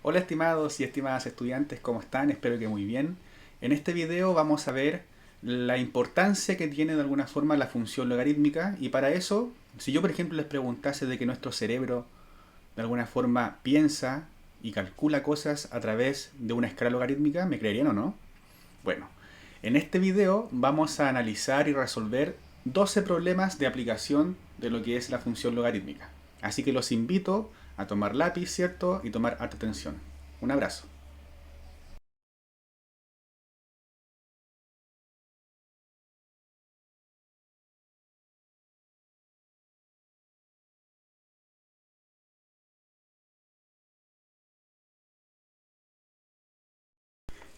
Hola estimados y estimadas estudiantes, ¿cómo están? Espero que muy bien. En este video vamos a ver la importancia que tiene de alguna forma la función logarítmica y para eso, si yo por ejemplo les preguntase de que nuestro cerebro de alguna forma piensa y calcula cosas a través de una escala logarítmica, ¿me creerían o no? Bueno, en este video vamos a analizar y resolver 12 problemas de aplicación de lo que es la función logarítmica. Así que los invito a tomar lápiz, ¿cierto? Y tomar atención. Un abrazo.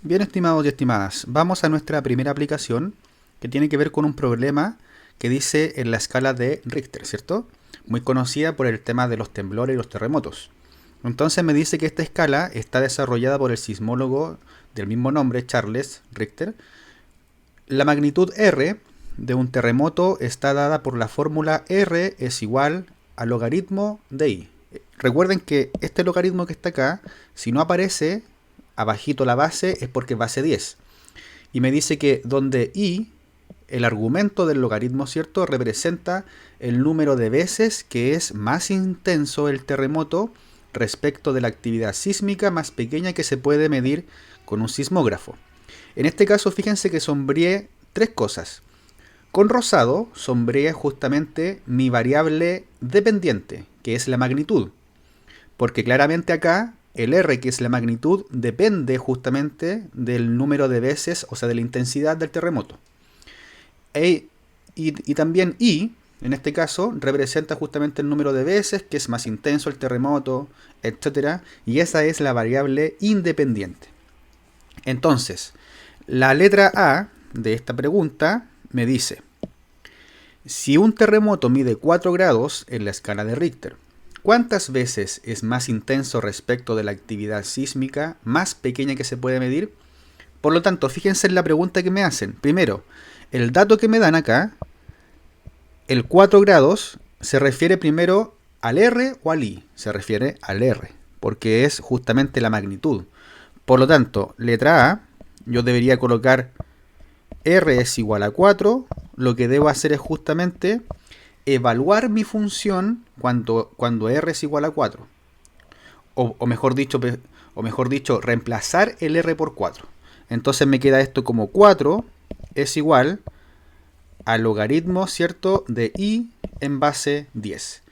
Bien, estimados y estimadas, vamos a nuestra primera aplicación que tiene que ver con un problema que dice en la escala de Richter, ¿cierto? Muy conocida por el tema de los temblores y los terremotos. Entonces me dice que esta escala está desarrollada por el sismólogo del mismo nombre, Charles Richter. La magnitud R de un terremoto está dada por la fórmula R es igual al logaritmo de I. Recuerden que este logaritmo que está acá, si no aparece abajito la base, es porque es base 10. Y me dice que donde I, el argumento del logaritmo, ¿cierto?, representa el número de veces que es más intenso el terremoto respecto de la actividad sísmica más pequeña que se puede medir con un sismógrafo. En este caso, fíjense que sombreé tres cosas. Con rosado sombreé justamente mi variable dependiente, que es la magnitud. Porque claramente acá el R, que es la magnitud, depende justamente del número de veces, o sea, de la intensidad del terremoto. Y también I, en este caso, representa justamente el número de veces que es más intenso el terremoto, etc. Y esa es la variable independiente. Entonces, la letra A de esta pregunta me dice, si un terremoto mide 4 grados en la escala de Richter, ¿cuántas veces es más intenso respecto de la actividad sísmica más pequeña que se puede medir? Por lo tanto, fíjense en la pregunta que me hacen. Primero, el dato que me dan acá, el 4 grados, se refiere primero al R o al I. Se refiere al R, porque es justamente la magnitud. Por lo tanto, letra A, yo debería colocar R es igual a 4. Lo que debo hacer es justamente evaluar mi función cuando R es igual a 4. O mejor dicho, reemplazar el R por 4. Entonces me queda esto como 4 es igual al logaritmo, ¿cierto?, de I en base 10.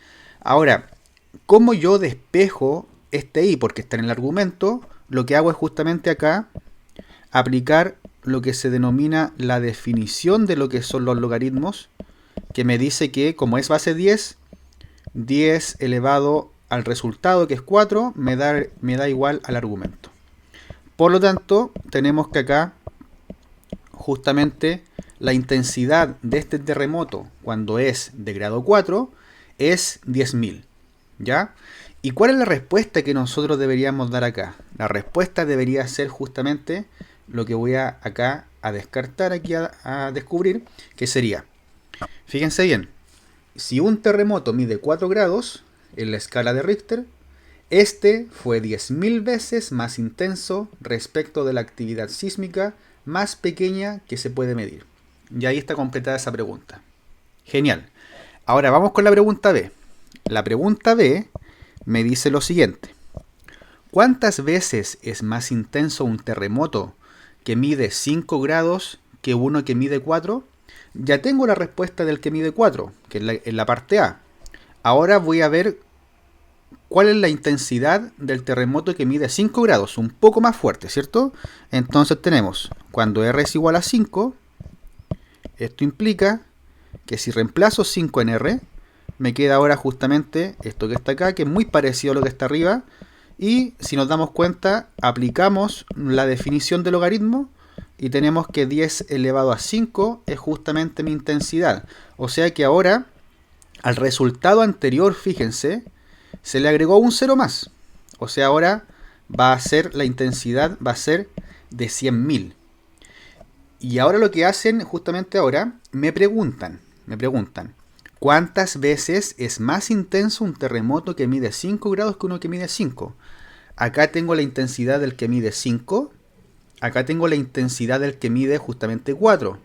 Ahora, ¿cómo yo despejo este I? Porque está en el argumento. Lo que hago es justamente acá aplicar lo que se denomina la definición de lo que son los logaritmos, que me dice que como es base 10, 10 elevado al resultado, que es 4, me da igual al argumento. Por lo tanto, tenemos que acá justamente la intensidad de este terremoto cuando es de grado 4 es 10.000, ¿ya? ¿Y cuál es la respuesta que nosotros deberíamos dar acá? La respuesta debería ser justamente lo que voy acá a descartar, aquí a descubrir, que sería, fíjense bien, si un terremoto mide 4 grados en la escala de Richter, este fue 10.000 veces más intenso respecto de la actividad sísmica más pequeña que se puede medir. Y ahí está completada esa pregunta. Genial. Ahora vamos con la pregunta B. La pregunta B me dice lo siguiente. ¿Cuántas veces es más intenso un terremoto que mide 5 grados que uno que mide 4? Ya tengo la respuesta del que mide 4, que es en la parte A. Ahora voy a ver cuál es la intensidad del terremoto que mide 5 grados, un poco más fuerte, ¿cierto? Entonces tenemos, cuando R es igual a 5, esto implica que si reemplazo 5 en R, me queda ahora justamente esto que está acá, que es muy parecido a lo que está arriba, y si nos damos cuenta, aplicamos la definición del logaritmo y tenemos que 10 elevado a 5 es justamente mi intensidad. O sea que ahora, al resultado anterior, fíjense, se le agregó un 0 más. O sea, ahora va a ser, la intensidad va a ser de 100.000. Y ahora lo que hacen justamente ahora, me preguntan, ¿cuántas veces es más intenso un terremoto que mide 5 grados que uno que mide 5? Acá tengo la intensidad del que mide 5. Acá tengo la intensidad del que mide justamente 4.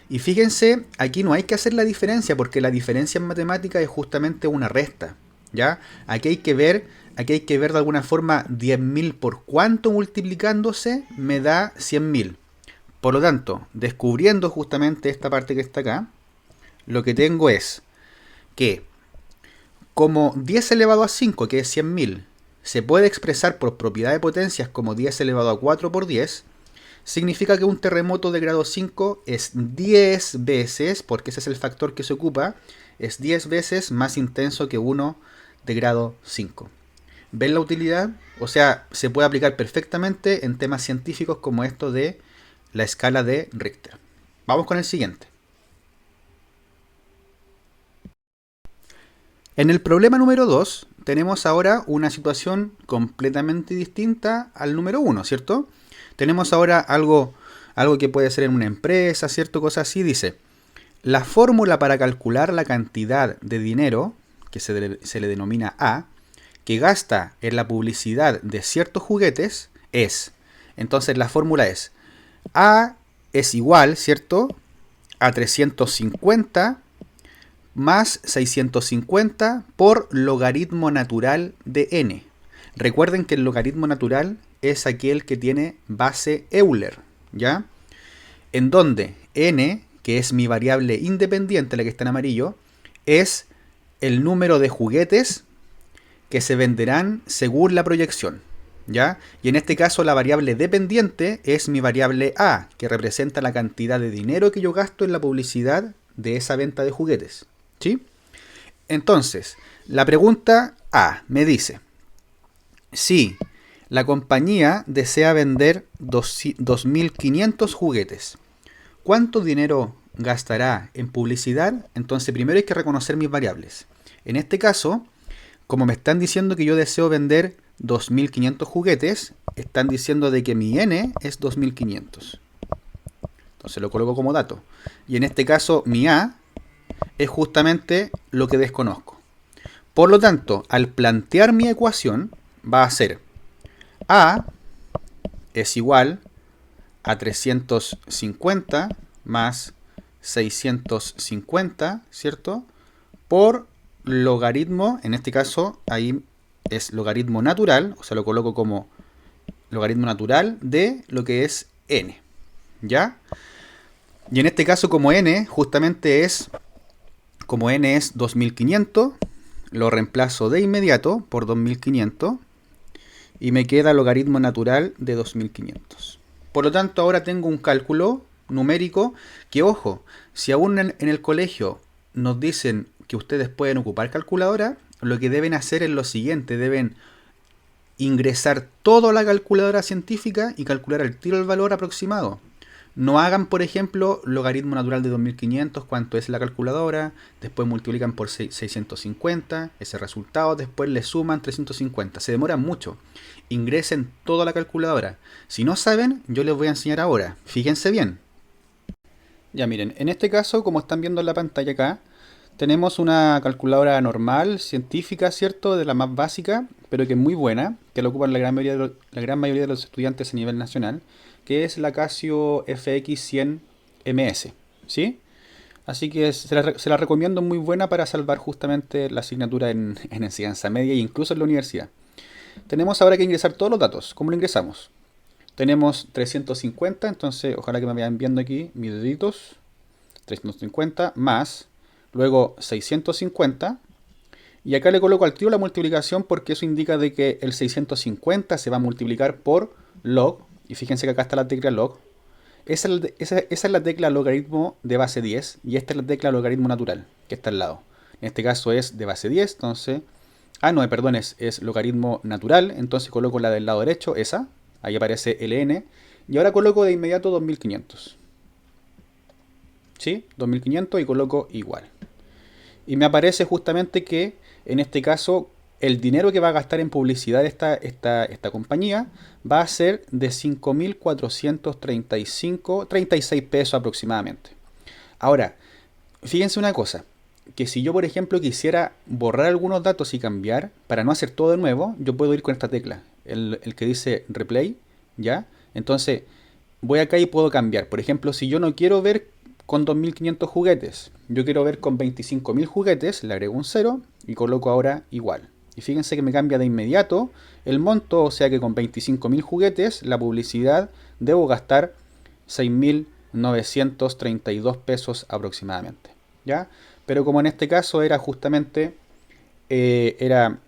Y fíjense, aquí no hay que hacer la diferencia, porque la diferencia en matemática es justamente una resta, ¿ya? Aquí hay que ver de alguna forma 10.000 por cuánto multiplicándose me da 100.000. Por lo tanto, descubriendo justamente esta parte que está acá, lo que tengo es que como 10 elevado a 5, que es 100.000, se puede expresar por propiedad de potencias como 10 elevado a 4 por 10, significa que un terremoto de grado 5 es 10 veces, porque ese es el factor que se ocupa, es 10 veces más intenso que uno de grado 5. ¿Ven la utilidad? O sea, se puede aplicar perfectamente en temas científicos como esto de la escala de Richter. Vamos con el siguiente. En el problema número 2 tenemos ahora una situación completamente distinta al número 1, ¿cierto? Tenemos ahora algo que puede ser en una empresa, ¿cierto? Cosas así. Dice, la fórmula para calcular la cantidad de dinero, que se le denomina A, que gasta en la publicidad de ciertos juguetes es, entonces la fórmula es A es igual, ¿cierto?, a 350 más 650 por logaritmo natural de n. Recuerden que el logaritmo natural es aquel que tiene base Euler, ¿ya? En donde n, que es mi variable independiente, la que está en amarillo, es el número de juguetes que se venderán según la proyección, ¿ya? Y en este caso la variable dependiente es mi variable a, que representa la cantidad de dinero que yo gasto en la publicidad de esa venta de juguetes, ¿sí? Entonces, la pregunta A me dice, si la compañía desea vender 2.500 juguetes, ¿cuánto dinero gastará en publicidad? Entonces primero hay que reconocer mis variables. En este caso, como me están diciendo que yo deseo vender 2.500 juguetes, están diciendo de que mi n es 2.500. Entonces lo coloco como dato. Y en este caso mi a es justamente lo que desconozco. Por lo tanto, al plantear mi ecuación, va a ser a es igual a 350 más 650, ¿cierto? Por logaritmo, en este caso, ahí es logaritmo natural, o sea, lo coloco como logaritmo natural de lo que es n, ¿ya? Y en este caso, como n justamente es, como n es 2500, lo reemplazo de inmediato por 2500 y me queda logaritmo natural de 2500. Por lo tanto, ahora tengo un cálculo numérico que, ojo, si aún en el colegio nos dicen que ustedes pueden ocupar calculadora, lo que deben hacer es lo siguiente, deben ingresar todo a la calculadora científica y calcular al tiro el valor aproximado. No hagan, por ejemplo, logaritmo natural de 2500, cuánto es la calculadora, después multiplican por 650, ese resultado, después le suman 350. Se demoran mucho. Ingresen todo a la calculadora. Si no saben, yo les voy a enseñar ahora. Fíjense bien. Ya miren, en este caso, como están viendo en la pantalla acá, tenemos una calculadora normal, científica, ¿cierto? De la más básica, pero que es muy buena, que la ocupan la gran mayoría de los estudiantes a nivel nacional, que es la Casio FX100MS, ¿sí? Así que se la recomiendo, muy buena para salvar justamente la asignatura en enseñanza media e incluso en la universidad. Tenemos ahora que ingresar todos los datos. ¿Cómo lo ingresamos? Tenemos 350, entonces ojalá que me vayan viendo aquí mis deditos. 350 más, luego 650. Y acá le coloco al tiro la multiplicación porque eso indica de que el 650 se va a multiplicar por log. Y fíjense que acá está la tecla log. Esa es la tecla logaritmo de base 10 y esta es la tecla logaritmo natural que está al lado. En este caso es de base 10, entonces... perdón, es logaritmo natural, entonces coloco la del lado derecho, esa. Ahí aparece ln. Y ahora coloco de inmediato 2500. ¿Sí? 2500 y coloco igual. Y me aparece justamente que en este caso el dinero que va a gastar en publicidad esta compañía va a ser de 5.436 pesos aproximadamente. Ahora, fíjense una cosa, que si yo por ejemplo quisiera borrar algunos datos y cambiar, para no hacer todo de nuevo, yo puedo ir con esta tecla. el que dice replay, ¿ya? Entonces, voy acá y puedo cambiar. Por ejemplo, si yo no quiero ver con 2500 juguetes, yo quiero ver con 25.000 juguetes, le agrego un 0 y coloco ahora igual. Y fíjense que me cambia de inmediato el monto, o sea que con 25.000 juguetes, la publicidad debo gastar 6.932 pesos aproximadamente, ¿ya? Pero como en este caso era justamente era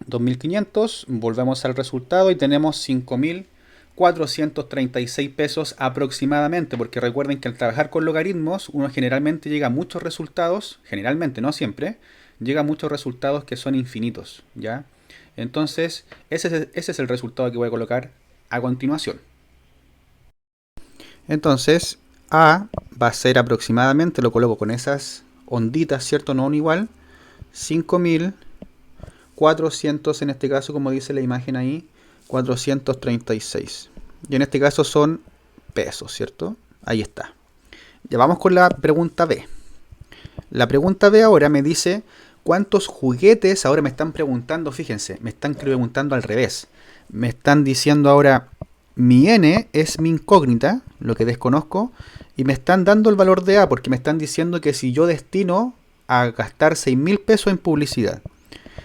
2.500, volvemos al resultado y tenemos 5.436 pesos aproximadamente, porque recuerden que al trabajar con logaritmos uno generalmente llega a muchos resultados, generalmente, no siempre, llega a muchos resultados que son infinitos, ¿ya? Entonces, ese es el resultado que voy a colocar a continuación. Entonces, A va a ser aproximadamente, lo coloco con esas onditas, ¿cierto? No un igual, 5.400 en este caso, como dice la imagen ahí, 436. Y en este caso son pesos, ¿cierto? Ahí está. Ya vamos con la pregunta B. La pregunta B ahora me dice cuántos juguetes, ahora me están preguntando, fíjense, me están preguntando al revés. Me están diciendo ahora, mi n es mi incógnita, lo que desconozco, y me están dando el valor de A, porque me están diciendo que si yo destino a gastar 6.000 pesos en publicidad.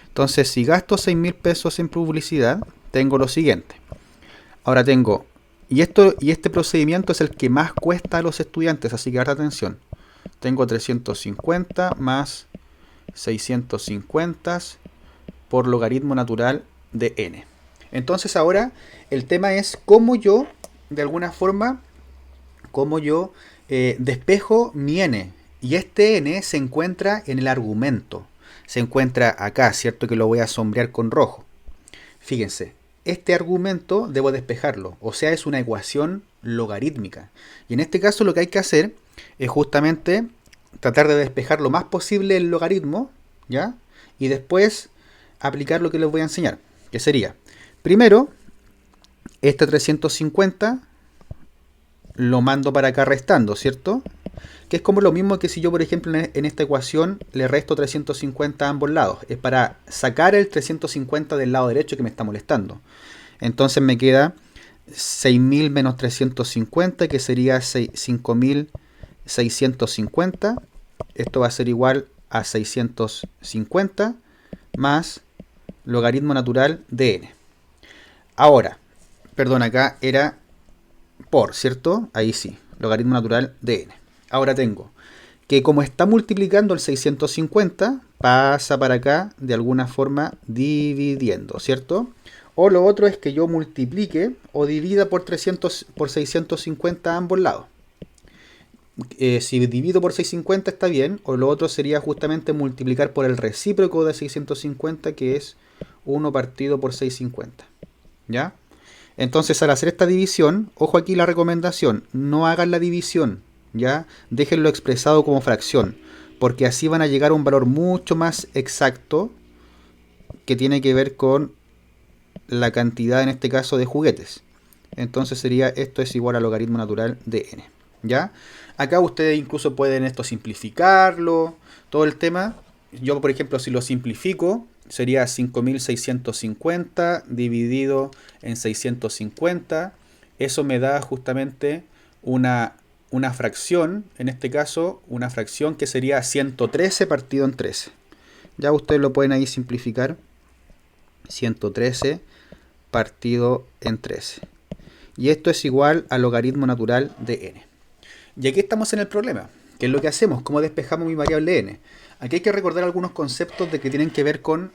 Entonces, si gasto 6.000 pesos en publicidad, tengo lo siguiente. Ahora tengo, y este procedimiento es el que más cuesta a los estudiantes, así que harta atención. Tengo 350 más 650 por logaritmo natural de n. Entonces ahora el tema es cómo yo, de alguna forma, cómo yo despejo mi n. Y este n se encuentra en el argumento. Se encuentra acá, ¿cierto? Que lo voy a sombrear con rojo. Fíjense, este argumento debo despejarlo. O sea, es una ecuación logarítmica. Y en este caso lo que hay que hacer es justamente tratar de despejar lo más posible el logaritmo, ¿ya? Y después aplicar lo que les voy a enseñar. Que sería, primero, este 350 lo mando para acá restando, ¿cierto? Que es como lo mismo que si yo, por ejemplo, en esta ecuación le resto 350 a ambos lados. Es para sacar el 350 del lado derecho que me está molestando. Entonces me queda 6.000 menos 350, que sería 5.650. Esto va a ser igual a 650 más logaritmo natural de n. Ahora, perdón, acá era por, ¿cierto? Ahí sí, logaritmo natural de n. Ahora tengo que como está multiplicando el 650, pasa para acá de alguna forma dividiendo, ¿cierto? O lo otro es que yo multiplique o divida por 650 a ambos lados. Si divido por 650 está bien, o lo otro sería justamente multiplicar por el recíproco de 650, que es 1 partido por 650. ¿Ya? Entonces, al hacer esta división, ojo aquí la recomendación, no hagan la división, ¿ya? Déjenlo expresado como fracción, porque así van a llegar a un valor mucho más exacto que tiene que ver con la cantidad, en este caso, de juguetes. Entonces sería, esto es igual al logaritmo natural de n, ¿ya? Acá ustedes incluso pueden esto simplificarlo, todo el tema. Yo, por ejemplo, si lo simplifico, sería 5.650 dividido en 650. Eso me da justamente una fracción, en este caso, una fracción que sería 113 partido en 13. Ya ustedes lo pueden ahí simplificar. 113 partido en 13. Y esto es igual al logaritmo natural de n. Y aquí estamos en el problema. ¿Qué es lo que hacemos? ¿Cómo despejamos mi variable n? Aquí hay que recordar algunos conceptos de que tienen que ver con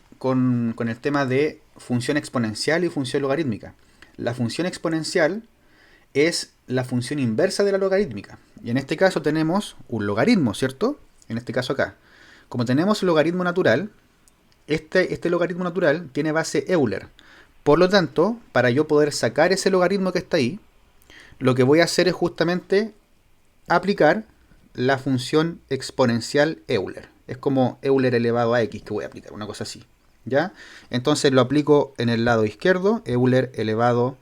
el tema de función exponencial y función logarítmica. La función exponencial es la función inversa de la logarítmica. Y en este caso tenemos un logaritmo, ¿cierto? En este caso acá. Como tenemos el logaritmo natural, este logaritmo natural tiene base Euler. Por lo tanto, para yo poder sacar ese logaritmo que está ahí, lo que voy a hacer es justamente aplicar la función exponencial Euler. Es como Euler elevado a x que voy a aplicar, una cosa así. ¿Ya? Entonces lo aplico en el lado izquierdo, Euler elevado,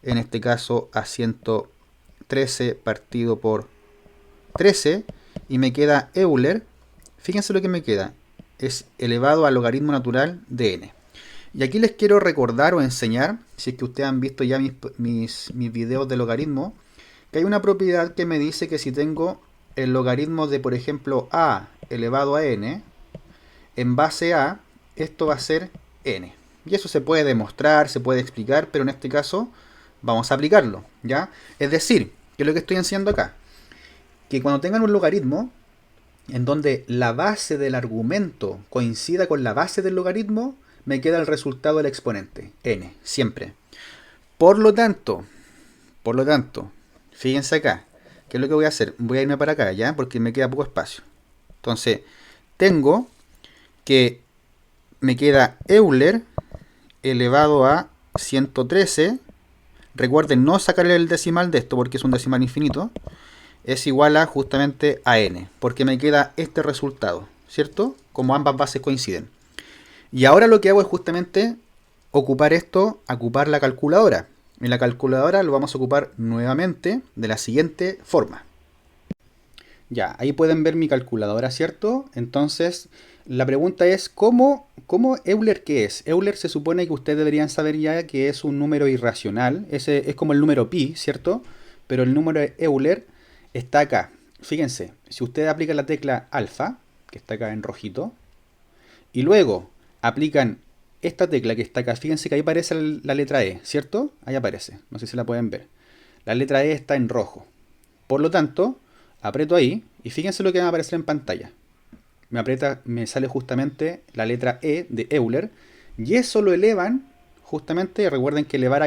en este caso, a 113 partido por 13, y me queda Euler, fíjense lo que me queda, es elevado al logaritmo natural de n. Y aquí les quiero recordar o enseñar, si es que ustedes han visto ya mis videos de logaritmo, que hay una propiedad que me dice que si tengo el logaritmo de, por ejemplo, a elevado a n, en base a, esto va a ser n. Y eso se puede demostrar, se puede explicar, pero en este caso vamos a aplicarlo, ¿ya? Es decir, que es lo que estoy enseñando acá, que cuando tengan un logaritmo en donde la base del argumento coincida con la base del logaritmo, me queda el resultado del exponente, n, siempre. Por lo tanto, fíjense acá, ¿qué es lo que voy a hacer? Voy a irme para acá, ¿ya? Porque me queda poco espacio. Entonces, tengo que me queda Euler elevado a 113. Recuerden no sacarle el decimal de esto porque es un decimal infinito. Es igual a justamente a n, porque me queda este resultado, ¿cierto? Como ambas bases coinciden. Y ahora lo que hago es justamente ocupar la calculadora. En la calculadora lo vamos a ocupar nuevamente de la siguiente forma. Ya, ahí pueden ver mi calculadora, ¿cierto? Entonces, la pregunta es, ¿cómo Euler qué es? Euler se supone que ustedes deberían saber ya que es un número irracional. Ese es como el número pi, ¿cierto? Pero el número de Euler está acá. Fíjense, si ustedes aplican la tecla alfa, que está acá en rojito, y luego aplican esta tecla que está acá, fíjense que ahí aparece la letra E, ¿cierto? Ahí aparece, no sé si la pueden ver. La letra E está en rojo. Por lo tanto, aprieto ahí y fíjense lo que va a aparecer en pantalla. Me sale justamente la letra E de Euler y eso lo elevan justamente, recuerden que elevar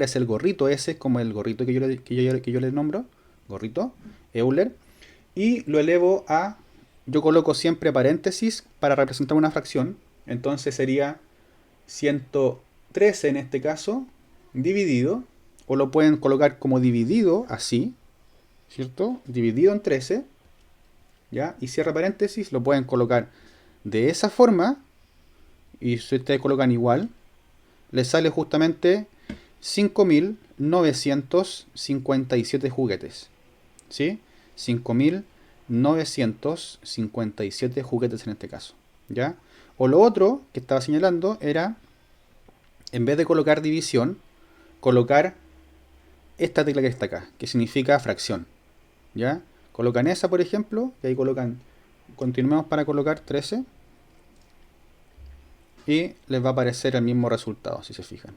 es el gorrito ese, como el gorrito que yo le nombro, gorrito, Euler, y lo elevo a, yo coloco siempre paréntesis para representar una fracción, entonces sería 113 en este caso, dividido, o lo pueden colocar como dividido, así, ¿cierto? Dividido en 13, ¿ya? Y cierra paréntesis, lo pueden colocar de esa forma, y si ustedes colocan igual, les sale justamente 5.957 juguetes, ¿sí? 5.957 juguetes en este caso, ¿ya? O lo otro que estaba señalando era, en vez de colocar división, colocar esta tecla que está acá, que significa fracción, ¿ya? Colocan esa, por ejemplo, y ahí colocan, continuemos para colocar 13, y les va a aparecer el mismo resultado, si se fijan.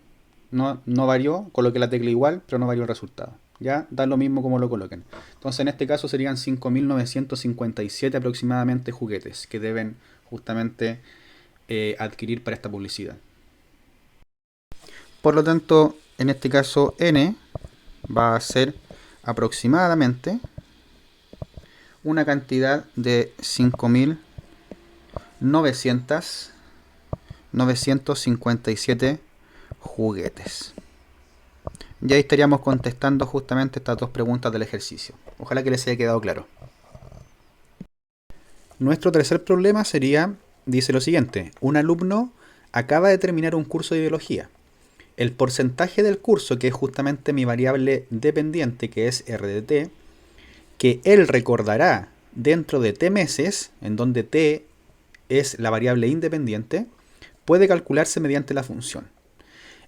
No varió, coloqué la tecla igual, pero no varió el resultado. Ya da lo mismo como lo coloquen. Entonces en este caso serían 5.957 aproximadamente juguetes que deben justamente adquirir para esta publicidad. Por lo tanto, en este caso n va a ser aproximadamente una cantidad de 5.957 juguetes. Y ahí estaríamos contestando justamente estas dos preguntas del ejercicio. Ojalá que les haya quedado claro. Nuestro tercer problema dice lo siguiente: un alumno acaba de terminar un curso de biología. El porcentaje del curso, que es justamente mi variable dependiente, que es r de t, que él recordará dentro de t meses, en donde t es la variable independiente, puede calcularse mediante la función.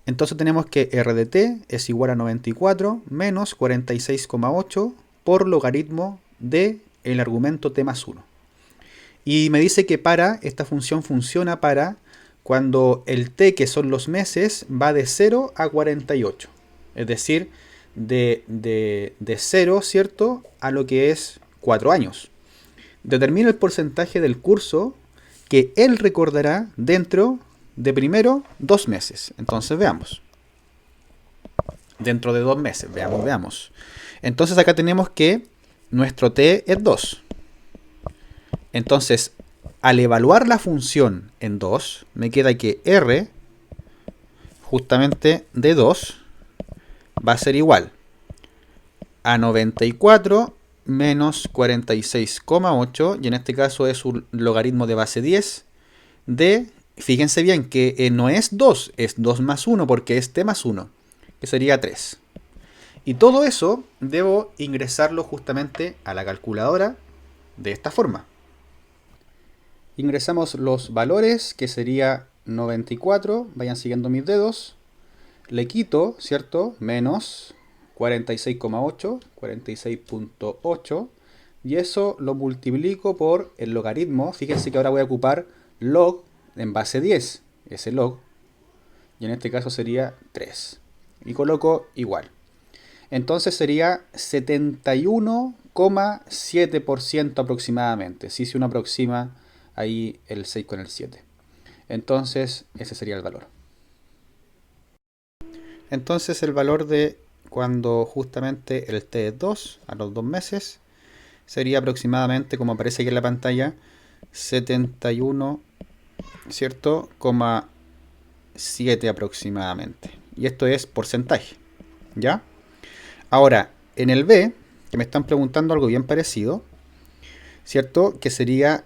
Entonces tenemos que r de t es igual a 94 menos 46,8 por logaritmo de el argumento t más 1. Y me dice que esta función funciona para cuando el t, que son los meses, va de 0 a 48. Es decir, de 0, ¿cierto?, a lo que es 4 años. Determina el porcentaje del curso que él recordará dentro de primero 2 meses. Entonces veamos. Dentro de 2 meses, veamos. Entonces acá tenemos que nuestro t es 2. Entonces, al evaluar la función en 2, me queda que r justamente de 2 va a ser igual a 94 menos 46,8, y en este caso es un logaritmo de base 10 de, fíjense bien que no es 2, es 2 más 1 porque es t más 1, que sería 3. Y todo eso debo ingresarlo justamente a la calculadora de esta forma. Ingresamos los valores, que sería 94, vayan siguiendo mis dedos, le quito, ¿cierto? Menos 46,8, 46.8, y eso lo multiplico por el logaritmo. Fíjense que ahora voy a ocupar log en base 10, ese log, y en este caso sería 3. Y coloco igual. Entonces sería 71,7% aproximadamente, si se uno aproxima ahí el 6 con el 7. Entonces ese sería el valor. Entonces el valor de cuando justamente el T es 2, a los 2 meses, sería aproximadamente, como aparece aquí en la pantalla, 71, ¿cierto? 7 aproximadamente. Y esto es porcentaje, ¿ya? Ahora, en el B, que me están preguntando algo bien parecido, ¿cierto? Que sería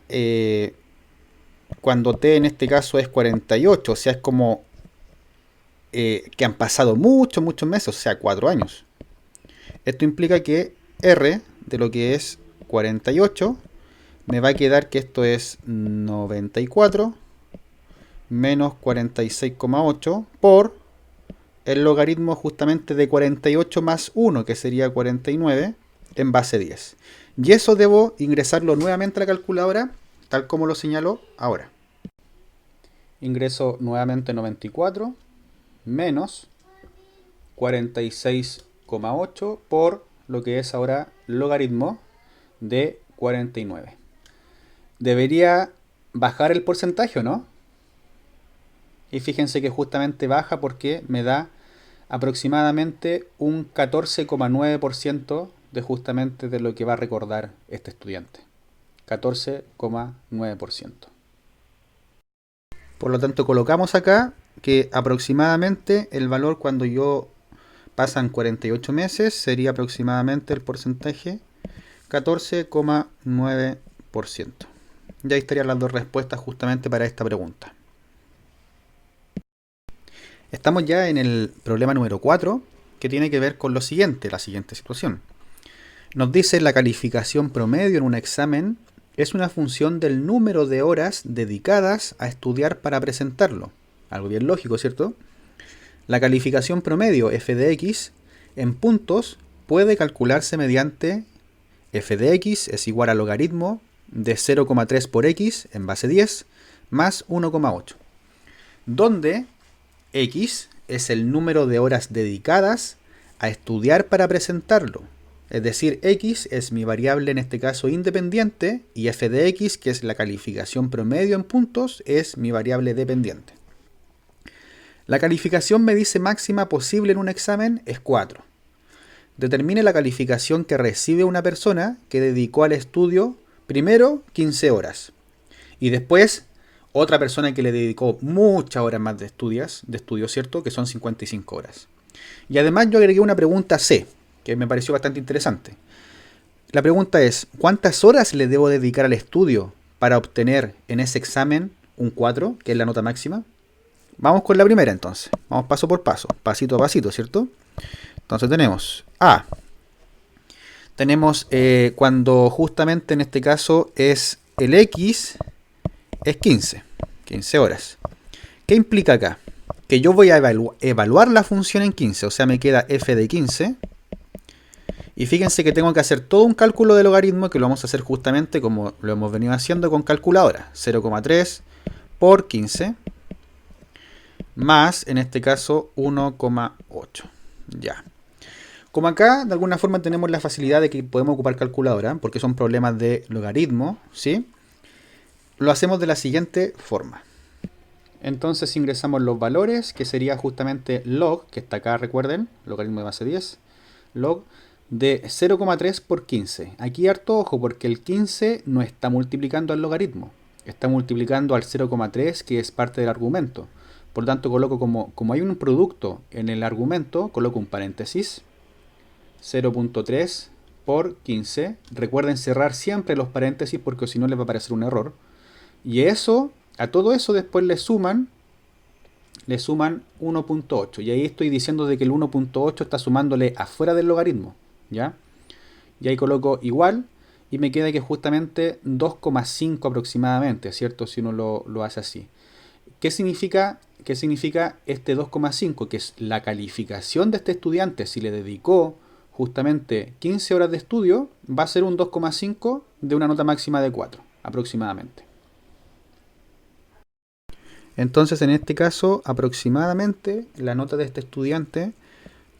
cuando T en este caso es 48, o sea, es como que han pasado muchos meses, o sea, 4 años. Esto implica que R de lo que es 48 me va a quedar que esto es 94 menos 46,8 por el logaritmo justamente de 48 más 1, que sería 49, en base 10. Y eso debo ingresarlo nuevamente a la calculadora, tal como lo señaló ahora. Ingreso nuevamente 94 menos 46,8 por lo que es ahora logaritmo de 49. Debería bajar el porcentaje, ¿o no? Y fíjense que justamente baja porque me da aproximadamente un 14,9% de justamente de lo que va a recordar este estudiante. 14,9%. Por lo tanto, colocamos acá que aproximadamente el valor cuando yo pasan 48 meses sería aproximadamente el porcentaje 14,9%. Ya ahí estarían las dos respuestas justamente para esta pregunta. Estamos ya en el problema número 4, que tiene que ver con lo siguiente, la siguiente situación. Nos dice la calificación promedio en un examen es una función del número de horas dedicadas a estudiar para presentarlo. Algo bien lógico, ¿cierto? La calificación promedio f de x en puntos puede calcularse mediante f de x es igual al logaritmo de 0,3 por x en base 10 más 1,8, donde x es el número de horas dedicadas a estudiar para presentarlo. Es decir, x es mi variable en este caso independiente y f de x, que es la calificación promedio en puntos, es mi variable dependiente. La calificación me dice máxima posible en un examen es 4. Determine la calificación que recibe una persona que dedicó al estudio primero 15 horas y después otra persona que le dedicó muchas horas más de estudio, ¿cierto? Que son 55 horas. Y además yo agregué una pregunta C, que me pareció bastante interesante. La pregunta es, ¿cuántas horas le debo dedicar al estudio para obtener en ese examen un 4, que es la nota máxima? Vamos con la primera entonces. Vamos paso por paso, pasito a pasito, ¿cierto? Entonces tenemos A. Tenemos cuando justamente en este caso es el X es 15 horas. ¿Qué implica acá? Que yo voy a evaluar la función en 15, o sea, me queda f de 15. Y fíjense que tengo que hacer todo un cálculo de logaritmo que lo vamos a hacer justamente como lo hemos venido haciendo con calculadora. 0,3 por 15 más, en este caso, 1,8. Ya. Como acá, de alguna forma, tenemos la facilidad de que podemos ocupar calculadora, porque son problemas de logaritmo, ¿sí? Lo hacemos de la siguiente forma. Entonces ingresamos los valores, que sería justamente log, que está acá, recuerden, logaritmo de base 10, log de 0,3 por 15. Aquí harto ojo, porque el 15 no está multiplicando al logaritmo, está multiplicando al 0,3, que es parte del argumento. Por lo tanto, coloco como hay un producto en el argumento, coloco un paréntesis, 0,3 por 15. Recuerden cerrar siempre los paréntesis porque si no les va a aparecer un error. Y eso, a todo eso después le suman 1,8. Y ahí estoy diciendo de que el 1,8 está sumándole afuera del logaritmo, ¿ya? Y ahí coloco igual y me queda que justamente 2,5 aproximadamente, ¿cierto? Si uno lo hace así. qué significa este 2,5? Que es la calificación de este estudiante. Si le dedicó justamente 15 horas de estudio, va a ser un 2,5 de una nota máxima de 4, aproximadamente. Entonces, en este caso, aproximadamente la nota de este estudiante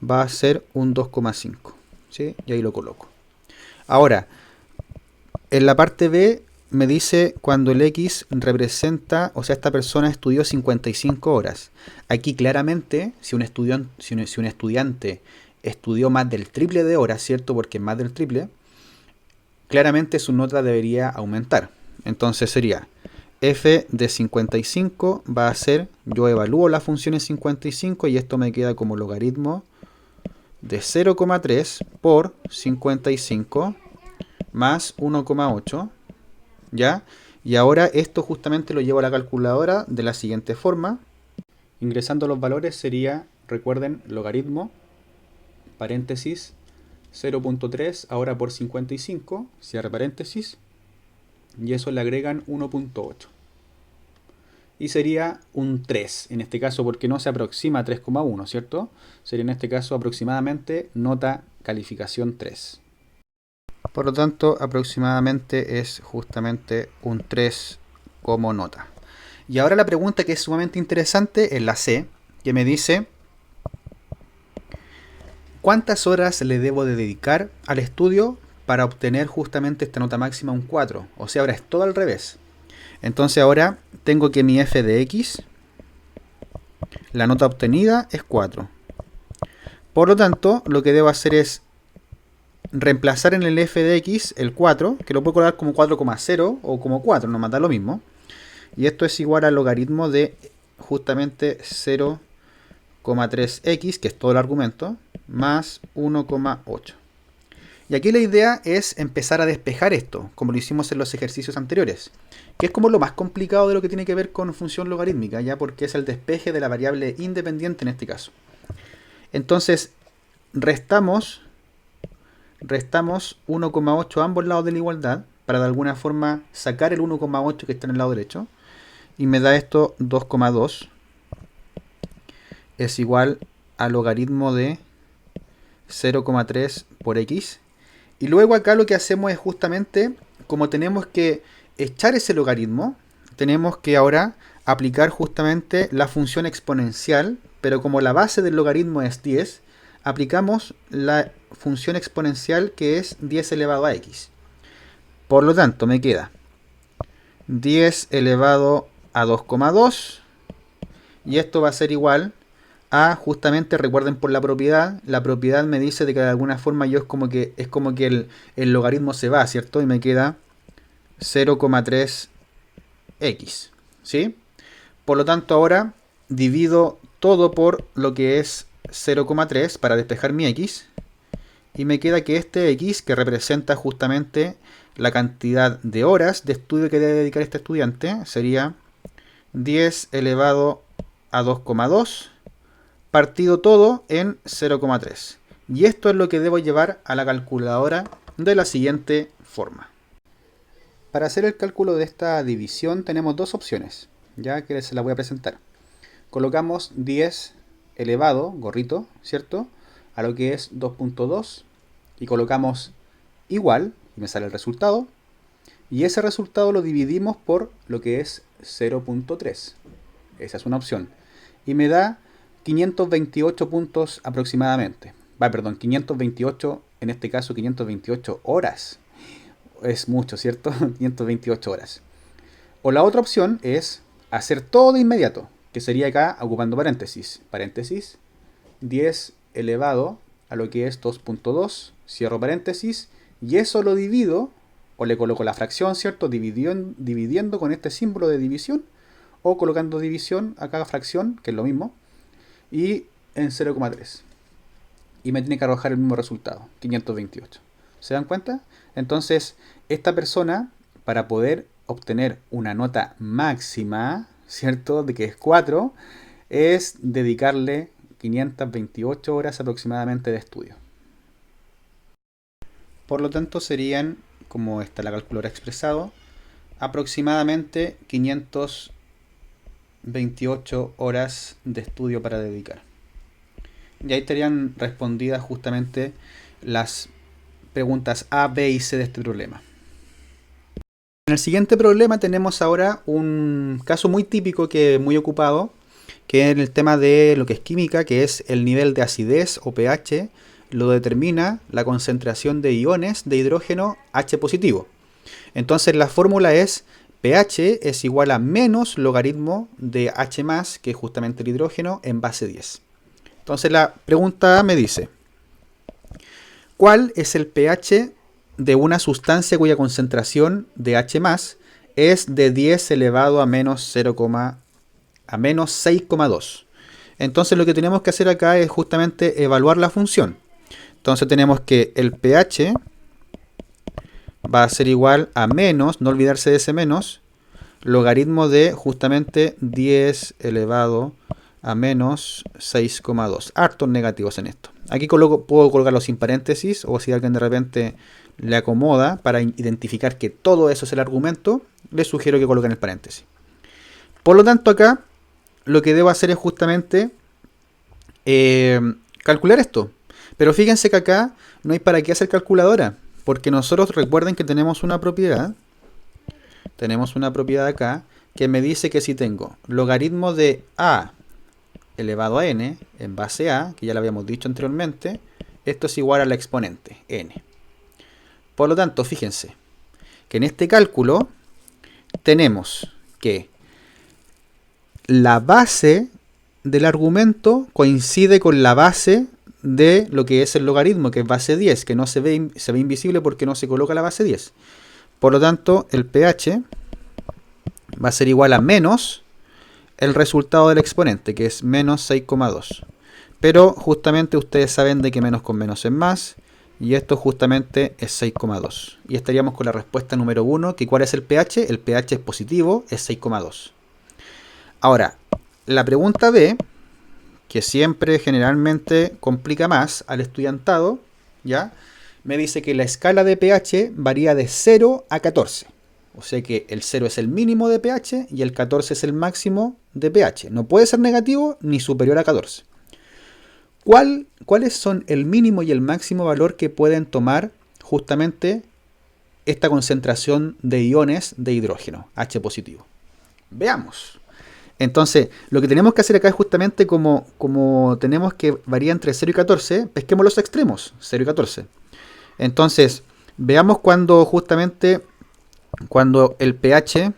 va a ser un 2,5. ¿Sí? Y ahí lo coloco. Ahora, en la parte B me dice cuando el X representa, o sea, esta persona estudió 55 horas. Aquí claramente, si un estudiante estudió más del triple de horas, ¿cierto? Porque es más del triple, claramente su nota debería aumentar. Entonces sería f de 55 va a ser, yo evalúo la función en 55 y esto me queda como logaritmo de 0,3 por 55 más 1,8, ¿ya? Y ahora esto justamente lo llevo a la calculadora de la siguiente forma. Ingresando los valores sería, recuerden, logaritmo, paréntesis, 0,3 ahora por 55, cierre paréntesis, y eso le agregan 1,8. Y sería un 3, en este caso porque no se aproxima a 3,1, ¿cierto? Sería en este caso aproximadamente nota calificación 3. Por lo tanto, aproximadamente es justamente un 3 como nota. Y ahora la pregunta que es sumamente interesante es la C, que me dice ¿cuántas horas le debo de dedicar al estudio para obtener justamente esta nota máxima un 4? O sea, ahora es todo al revés. Entonces ahora tengo que mi f de x, la nota obtenida es 4. Por lo tanto, lo que debo hacer es reemplazar en el f de x el 4, que lo puedo colocar como 4,0 o como 4, nos da lo mismo. Y esto es igual al logaritmo de justamente 0,3x, que es todo el argumento, más 1,8. Y aquí la idea es empezar a despejar esto, como lo hicimos en los ejercicios anteriores, que es como lo más complicado de lo que tiene que ver con función logarítmica, ya porque es el despeje de la variable independiente en este caso. Entonces, restamos 1,8 a ambos lados de la igualdad, para de alguna forma sacar el 1,8 que está en el lado derecho, y me da esto 2,2 es igual al logaritmo de 0,3 por x. Y luego acá lo que hacemos es justamente, como tenemos que echar ese logaritmo, tenemos que ahora aplicar justamente la función exponencial, pero como la base del logaritmo es 10, aplicamos la función exponencial que es 10 elevado a x. Por lo tanto, me queda 10 elevado a 2,2 y esto va a ser igual a, justamente, recuerden por la propiedad me dice de que de alguna forma yo es como que el logaritmo se va, ¿cierto? Y me queda 0,3x, ¿sí? Por lo tanto ahora divido todo por lo que es 0,3 para despejar mi x y me queda que este x, que representa justamente la cantidad de horas de estudio que debe dedicar este estudiante, sería 10 elevado a 2,2 partido todo en 0,3. Y esto es lo que debo llevar a la calculadora de la siguiente forma. Para hacer el cálculo de esta división tenemos dos opciones, ya que se la voy a presentar. Colocamos 10 elevado, gorrito, ¿cierto? A lo que es 2,2 y colocamos igual, y me sale el resultado. Y ese resultado lo dividimos por lo que es 0,3. Esa es una opción. Y me da 528 puntos aproximadamente. Perdón, 528, en este caso 528 horas. Es mucho, ¿cierto? 528 horas. O la otra opción es hacer todo de inmediato, que sería acá ocupando paréntesis. Paréntesis, 10 elevado a lo que es 2,2, cierro paréntesis, y eso lo divido, o le coloco la fracción, ¿cierto? Dividiendo con este símbolo de división, o colocando división acá fracción, que es lo mismo, y en 0,3. Y me tiene que arrojar el mismo resultado, 528. ¿Se dan cuenta? Entonces, esta persona, para poder obtener una nota máxima, ¿cierto? De que es 4, es dedicarle 528 horas aproximadamente de estudio. Por lo tanto, serían, como está la calculadora expresado, aproximadamente 528 28 horas de estudio para dedicar. Y ahí estarían respondidas justamente las preguntas A, B y C de este problema. En el siguiente problema tenemos ahora un caso muy típico que es muy ocupado, que es el tema de lo que es química, que es el nivel de acidez o pH, lo determina la concentración de iones de hidrógeno H positivo. Entonces la fórmula es pH es igual a menos logaritmo de H+, que es justamente el hidrógeno, en base 10. Entonces la pregunta me dice, ¿cuál es el pH de una sustancia cuya concentración de H+ es de 10 elevado a menos 6,2? Entonces lo que tenemos que hacer acá es justamente evaluar la función. Entonces tenemos que el pH va a ser igual a menos, no olvidarse de ese menos, logaritmo de justamente 10 elevado a menos 6,2. Hartos negativos en esto. Aquí puedo colocarlo sin paréntesis, o si alguien de repente le acomoda para identificar que todo eso es el argumento, les sugiero que coloquen el paréntesis. Por lo tanto, acá lo que debo hacer es justamente calcular esto. Pero fíjense que acá no hay para qué hacer calculadora, porque nosotros recuerden que tenemos una propiedad. Tenemos una propiedad acá que me dice que si tengo logaritmo de A elevado a n en base a, que ya lo habíamos dicho anteriormente, esto es igual a la exponente, n. Por lo tanto, fíjense que en este cálculo tenemos que la base del argumento coincide con la base de lo que es el logaritmo, que es base 10, que no se ve invisible porque no se coloca la base 10. Por lo tanto, el pH va a ser igual a menos el resultado del exponente, que es menos 6,2. Pero justamente ustedes saben de que menos con menos es más, y esto justamente es 6,2. Y estaríamos con la respuesta número 1, que ¿cuál es el pH? El pH es positivo, es 6,2. Ahora, la pregunta B, que siempre generalmente complica más al estudiantado, ¿ya? Me dice que la escala de pH varía de 0 a 14. O sea que el 0 es el mínimo de pH y el 14 es el máximo de pH. No puede ser negativo ni superior a 14. ¿Cuáles son el mínimo y el máximo valor que pueden tomar justamente esta concentración de iones de hidrógeno, H positivo? Veamos. Entonces, lo que tenemos que hacer acá es justamente como tenemos que varía entre 0 y 14, pesquemos los extremos, 0 y 14. Entonces, veamos cuando el pH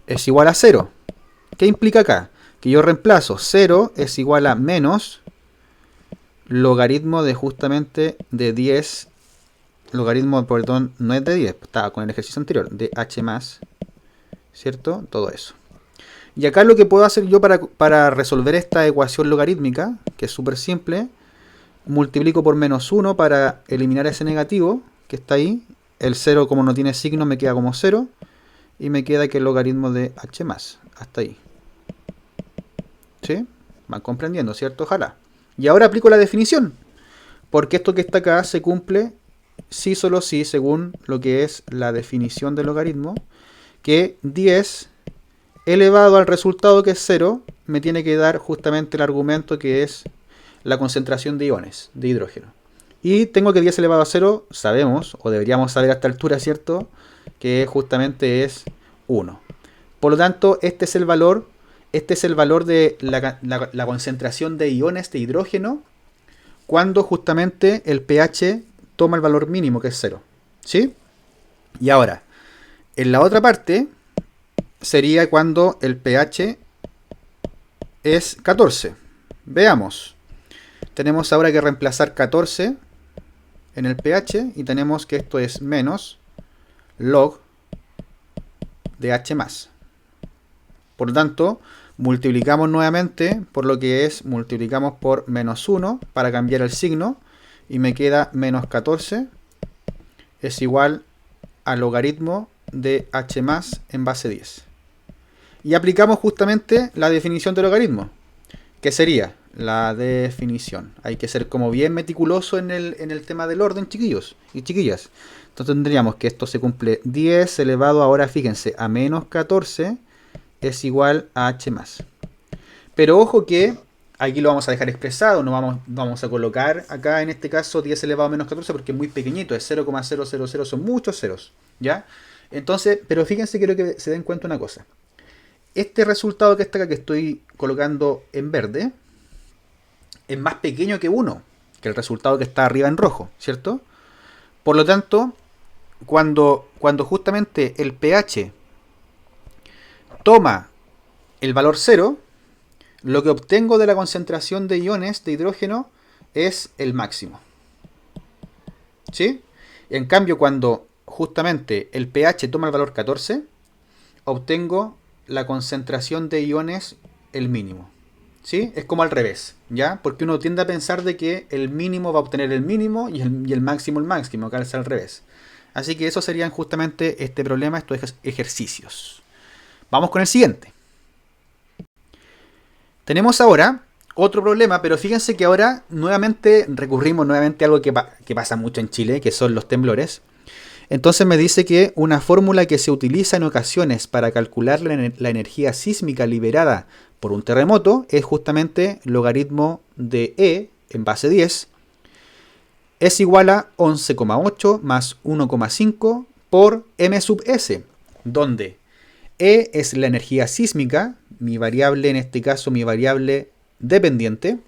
es igual a 0. ¿Qué implica acá? Que yo reemplazo 0 es igual a menos logaritmo de justamente de 10, logaritmo, perdón, no es de 10, estaba con el ejercicio anterior, de H+, ¿cierto? Todo eso. Y acá lo que puedo hacer yo para resolver esta ecuación logarítmica, que es súper simple, multiplico por menos 1 para eliminar ese negativo que está ahí. El 0, como no tiene signo, me queda como 0. Y me queda que el logaritmo de H+. Hasta ahí. ¿Sí? Van comprendiendo, ¿cierto? Ojalá. Y ahora aplico la definición. Porque esto que está acá se cumple sí, solo sí, según lo que es la definición del logaritmo. Que 10 elevado al resultado que es 0, me tiene que dar justamente el argumento que es la concentración de iones de hidrógeno. Y tengo que 10 elevado a 0, sabemos, o deberíamos saber a esta altura, ¿cierto? Que justamente es 1. Por lo tanto, este es el valor de la concentración de iones de hidrógeno cuando justamente el pH toma el valor mínimo, que es 0. ¿Sí? Y ahora, en la otra parte sería cuando el pH es 14. Veamos. Tenemos ahora que reemplazar 14 en el pH y tenemos que esto es menos log de H+. Por lo tanto, multiplicamos nuevamente por lo que es, multiplicamos por menos 1 para cambiar el signo y me queda menos 14 es igual al logaritmo de H+ en base 10. Y aplicamos justamente la definición de logaritmo, que sería la definición. Hay que ser como bien meticuloso en el tema del orden, chiquillos y chiquillas. Entonces tendríamos que esto se cumple 10 elevado, ahora fíjense, a menos 14 es igual a H más. Pero ojo que aquí lo vamos a dejar expresado, no vamos a colocar acá en este caso 10 elevado a menos 14 porque es muy pequeñito, es 0,000, son muchos ceros, ¿ya? Entonces, pero fíjense, quiero que se den cuenta una cosa. Este resultado que está acá, que estoy colocando en verde, es más pequeño que 1, que el resultado que está arriba en rojo, ¿cierto? Por lo tanto, cuando justamente el pH toma el valor 0, lo que obtengo de la concentración de iones de hidrógeno es el máximo. ¿Sí? En cambio, cuando justamente el pH toma el valor 14, obtengo la concentración de iones el mínimo. ¿Sí? Es como al revés, ¿ya? Porque uno tiende a pensar de que el mínimo va a obtener el mínimo y el máximo el máximo, acá es al revés. Así que eso serían justamente este problema, estos ejercicios. Vamos con el siguiente. Tenemos ahora otro problema, pero fíjense que ahora recurrimos nuevamente a algo que pasa mucho en Chile, que son los temblores. Entonces me dice que una fórmula que se utiliza en ocasiones para calcular la energía sísmica liberada por un terremoto es justamente logaritmo de E en base 10 es igual a 11,8 más 1,5 por m sub s, donde E es la energía sísmica, mi variable en este caso, mi variable dependiente,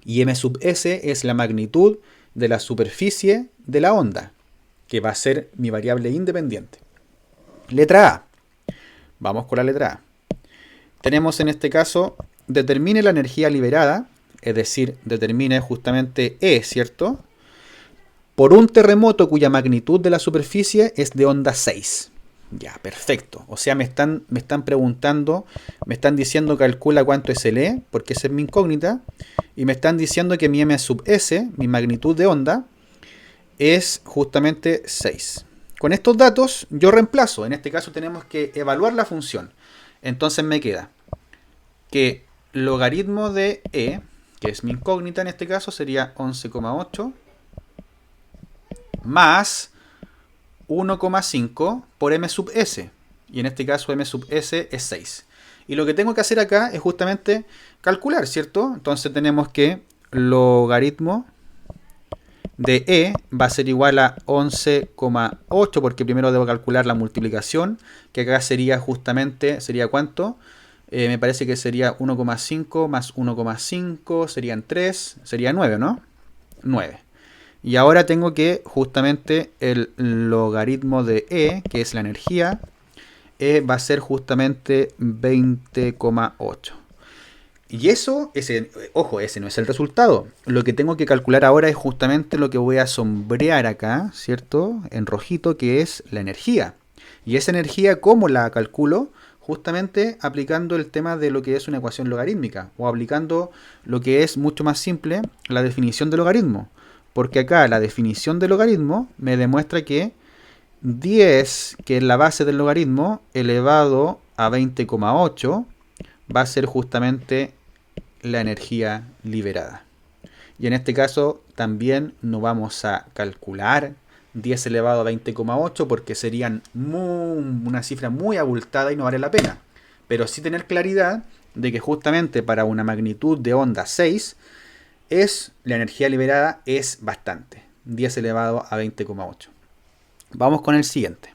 y m sub s es la magnitud de la superficie de la onda, que va a ser mi variable independiente. Letra A. Vamos con la letra A. Tenemos en este caso, determine la energía liberada, es decir, determine justamente E, ¿cierto? Por un terremoto cuya magnitud de la superficie es de onda 6. Ya, perfecto. O sea, me están preguntando, me están diciendo calcula cuánto es el E, porque esa es mi incógnita, y me están diciendo que mi m sub s, mi magnitud de onda, es justamente 6. Con estos datos yo reemplazo. En este caso tenemos que evaluar la función. Entonces me queda que logaritmo de E, que es mi incógnita en este caso, sería 11,8 más 1,5 por m sub s. Y en este caso m sub s es 6. Y lo que tengo que hacer acá es justamente calcular, ¿cierto? Entonces tenemos que logaritmo de E va a ser igual a 11,8 porque primero debo calcular la multiplicación, que acá sería justamente, ¿sería cuánto? Me parece que sería 1,5 más 1,5, serían 3, sería 9, ¿no? 9. Y ahora tengo que justamente el logaritmo de E, que es la energía, va a ser justamente 20,8. Y eso, ojo, ese no es el resultado. Lo que tengo que calcular ahora es justamente lo que voy a sombrear acá, ¿cierto? En rojito, que es la energía. Y esa energía, ¿cómo la calculo? Justamente aplicando el tema de lo que es una ecuación logarítmica, o aplicando lo que es mucho más simple, la definición de logaritmo. Porque acá la definición de logaritmo me demuestra que 10, que es la base del logaritmo, elevado a 20,8, va a ser justamente la energía liberada. Y en este caso también no vamos a calcular 10 elevado a 20,8 porque serían una cifra muy abultada y no vale la pena. Pero sí tener claridad de que justamente para una magnitud de onda 6 la energía liberada es bastante. 10 elevado a 20,8. Vamos con el siguiente.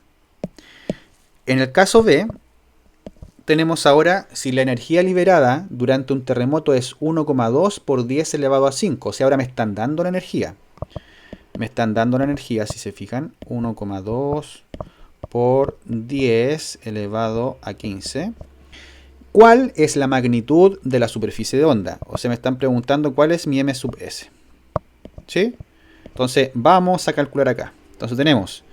En el caso B, tenemos ahora si la energía liberada durante un terremoto es 1,2 por 10 elevado a 5. O sea, ahora me están dando la energía. Me están dando la energía, si se fijan, 1,2 por 10 elevado a 15. ¿Cuál es la magnitud de la superficie de onda? O sea, me están preguntando cuál es mi m sub s. ¿Sí? Entonces, vamos a calcular acá. Entonces tenemos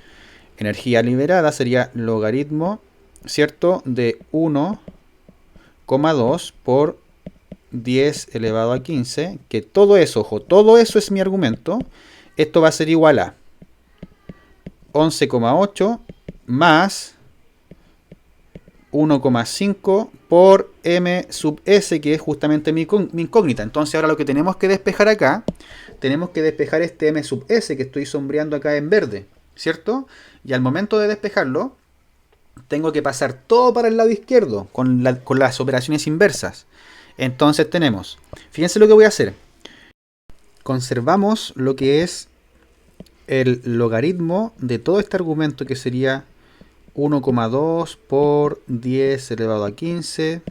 energía liberada, sería logaritmo, ¿cierto? De 1,2 por 10 elevado a 15, que todo eso, ojo, todo eso es mi argumento. Esto va a ser igual a 11,8 más 1,5 por m sub s, que es justamente mi incógnita. Entonces ahora lo que tenemos que despejar acá, tenemos que despejar este m sub s que estoy sombreando acá en verde, ¿cierto? Y al momento de despejarlo, tengo que pasar todo para el lado izquierdo con las operaciones inversas. Entonces tenemos, fíjense lo que voy a hacer. Conservamos lo que es el logaritmo de todo este argumento, que sería 1,2 por 10 elevado a 15.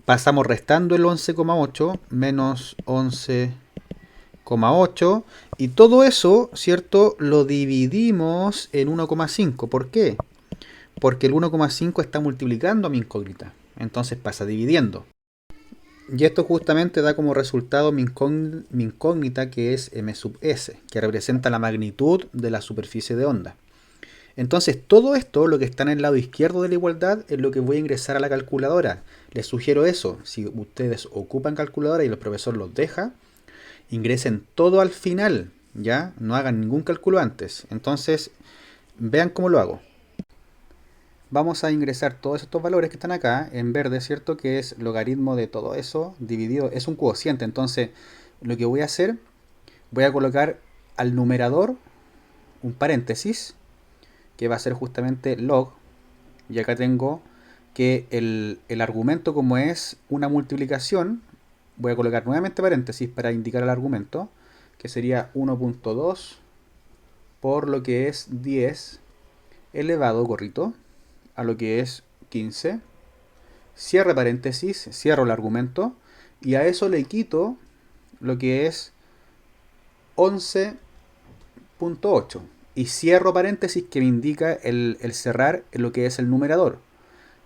Pasamos restando el 11,8 menos 11,8. Y todo eso, ¿cierto? Lo dividimos en 1,5. ¿Por qué? Porque el 1,5 está multiplicando a mi incógnita. Entonces pasa dividiendo. Y esto justamente da como resultado mi incógnita, que es m sub s, que representa la magnitud de la superficie de onda. Entonces todo esto, lo que está en el lado izquierdo de la igualdad, es lo que voy a ingresar a la calculadora. Les sugiero eso, si ustedes ocupan calculadora y el profesor los deja, ingresen todo al final, ¿ya? No hagan ningún cálculo antes. Entonces, vean cómo lo hago. Vamos a ingresar todos estos valores que están acá, en verde, ¿cierto? Que es logaritmo de todo eso, dividido, es un cociente. Entonces, lo que voy a hacer, voy a colocar al numerador un paréntesis, que va a ser justamente log, y acá tengo que el argumento, como es una multiplicación, voy a colocar nuevamente paréntesis para indicar el argumento, que sería 1.2 por lo que es 10 elevado, gorrito, a lo que es 15. Cierre paréntesis, cierro el argumento, y a eso le quito lo que es 11.8. Y cierro paréntesis, que me indica el cerrar lo que es el numerador.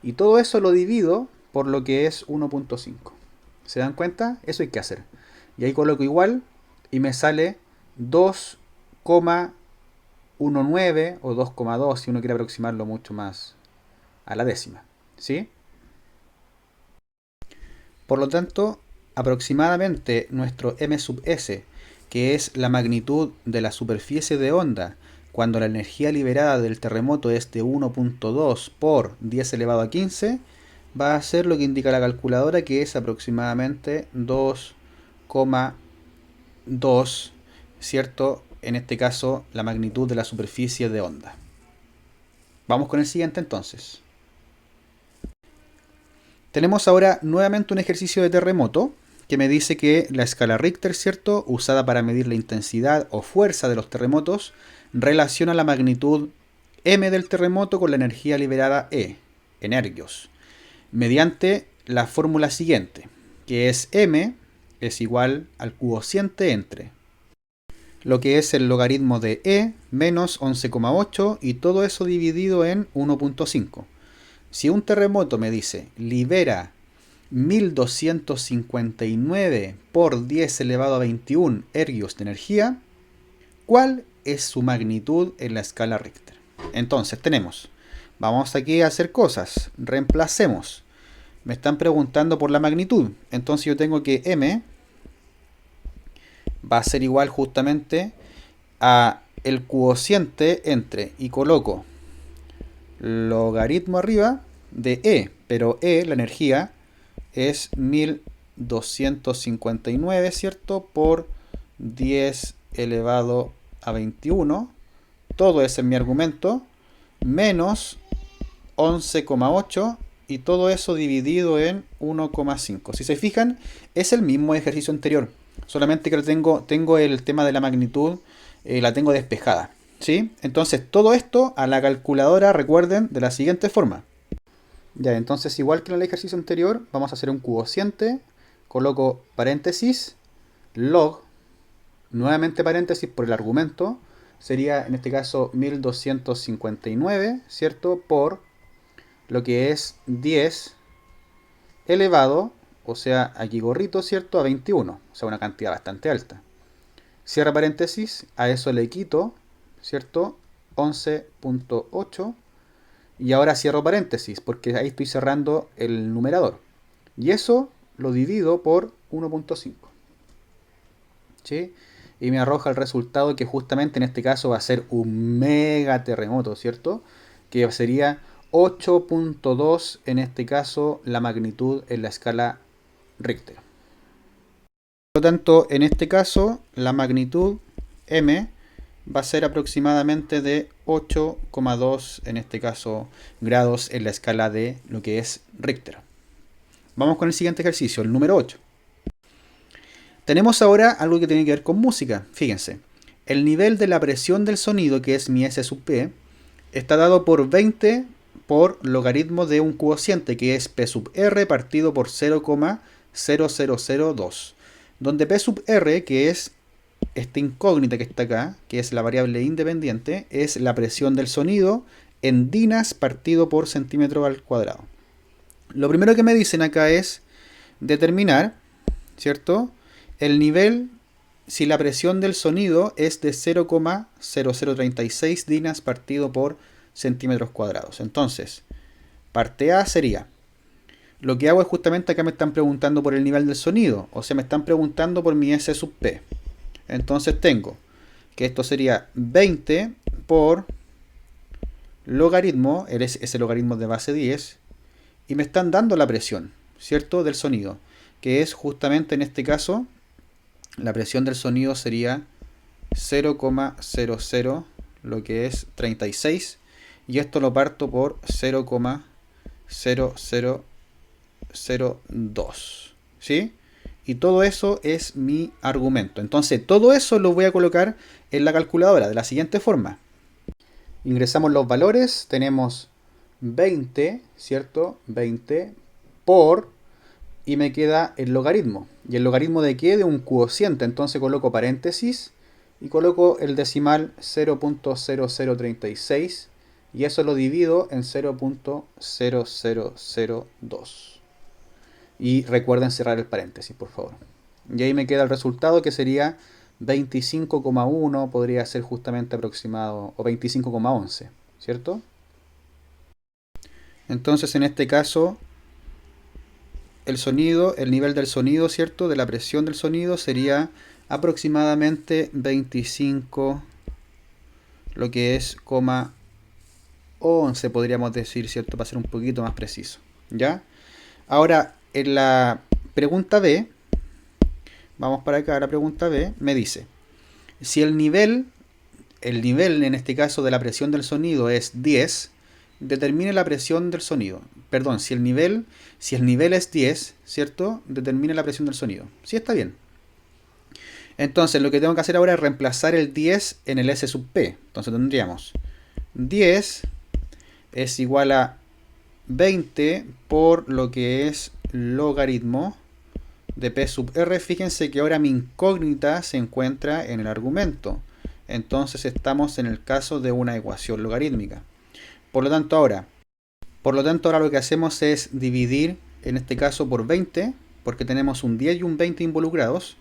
Y todo eso lo divido por lo que es 1.5. ¿Se dan cuenta? Eso hay que hacer. Y ahí coloco igual y me sale 2,19 o 2,2 si uno quiere aproximarlo mucho más a la décima. ¿Sí? Por lo tanto, aproximadamente nuestro m sub s, que es la magnitud de la superficie de onda cuando la energía liberada del terremoto es de 1.2 por 10 elevado a 15, va a ser lo que indica la calculadora, que es aproximadamente 2,2, ¿cierto? En este caso, la magnitud de la superficie de onda. Vamos con el siguiente entonces. Tenemos ahora nuevamente un ejercicio de terremoto que me dice que la escala Richter, ¿cierto?, usada para medir la intensidad o fuerza de los terremotos, relaciona la magnitud m del terremoto con la energía liberada E, en ergios, mediante la fórmula siguiente, que es m es igual al cociente entre lo que es el logaritmo de E menos 11,8 y todo eso dividido en 1.5. Si un terremoto me dice libera 1259 por 10 elevado a 21 ergios de energía, ¿cuál es su magnitud en la escala Richter? Entonces tenemos, vamos aquí a hacer cosas, reemplacemos. Me están preguntando por la magnitud, entonces yo tengo que m va a ser igual justamente a el cociente entre, y coloco logaritmo arriba de E, pero E, la energía, es 1259, ¿cierto? Por 10 elevado a 21. Todo ese es mi argumento. Menos 11,8 y todo eso dividido en 1,5. Si se fijan, es el mismo ejercicio anterior. Solamente que tengo el tema de la magnitud, la tengo despejada. ¿Sí? Entonces todo esto a la calculadora, recuerden, de la siguiente forma. Ya, entonces igual que en el ejercicio anterior, vamos a hacer un cociente, coloco paréntesis, log, nuevamente paréntesis por el argumento, sería en este caso 1259, ¿cierto? Por lo que es 10 elevado, o sea, aquí gorrito, ¿cierto? A 21, o sea, una cantidad bastante alta. Cierra paréntesis, a eso le quito, ¿cierto? 11.8. Y ahora cierro paréntesis, porque ahí estoy cerrando el numerador. Y eso lo divido por 1.5. ¿Sí? Y me arroja el resultado, que justamente en este caso va a ser un mega terremoto, ¿cierto? Que sería 8.2 en este caso la magnitud en la escala Richter. Por lo tanto, en este caso, la magnitud m va a ser aproximadamente de 8,2 en este caso grados en la escala de lo que es Richter. Vamos con el siguiente ejercicio, el número 8. Tenemos ahora algo que tiene que ver con música. Fíjense, el nivel de la presión del sonido, que es mi S sub P, está dado por 20 por logaritmo de un cociente, que es P sub R partido por 0,0002. Donde P sub R, que es esta incógnita que está acá, que es la variable independiente, es la presión del sonido en dinas partido por centímetro al cuadrado. Lo primero que me dicen acá es determinar, ¿cierto?, el nivel si la presión del sonido es de 0,0036 dinas partido por centímetros cuadrados. Entonces, parte A sería, lo que hago es justamente acá me están preguntando por el nivel del sonido, o sea, me están preguntando por mi S sub P. Entonces tengo que esto sería 20 por logaritmo, ese logaritmo de base 10, y me están dando la presión, ¿cierto?, del sonido, que es justamente en este caso, la presión del sonido sería 0,00, lo que es 36, y esto lo parto por 0,0002, ¿sí? Y todo eso es mi argumento. Entonces, todo eso lo voy a colocar en la calculadora de la siguiente forma. Ingresamos los valores, tenemos 20, ¿cierto? 20 por, y me queda el logaritmo. ¿Y el logaritmo de qué? De un cociente. Entonces coloco paréntesis y coloco el decimal 0,0036 y eso lo divido en 0,0002. Y recuerden cerrar el paréntesis, por favor. Y ahí me queda el resultado, que sería 25,1, podría ser justamente aproximado, o 25,11, ¿cierto? Entonces, en este caso, el sonido, el nivel del sonido, ¿cierto?, de la presión del sonido sería aproximadamente 25, lo que es, 11, podríamos decir, ¿cierto?, para ser un poquito más preciso, ¿ya? Ahora, en la pregunta B, vamos para acá, la pregunta B, me dice, si el nivel en este caso de la presión del sonido es 10, determine la presión del sonido. Perdón, si el nivel es 10, ¿cierto?, determine la presión del sonido. Sí, está bien. Entonces, lo que tengo que hacer ahora es reemplazar el 10 en el S sub P. Entonces tendríamos 10 es igual a 20 por lo que es logaritmo de P sub R. Fíjense que ahora mi incógnita se encuentra en el argumento. Entonces estamos en el caso de una ecuación logarítmica. Por lo tanto ahora lo que hacemos es dividir, en este caso por 20, porque tenemos un 10 y un 20 involucrados.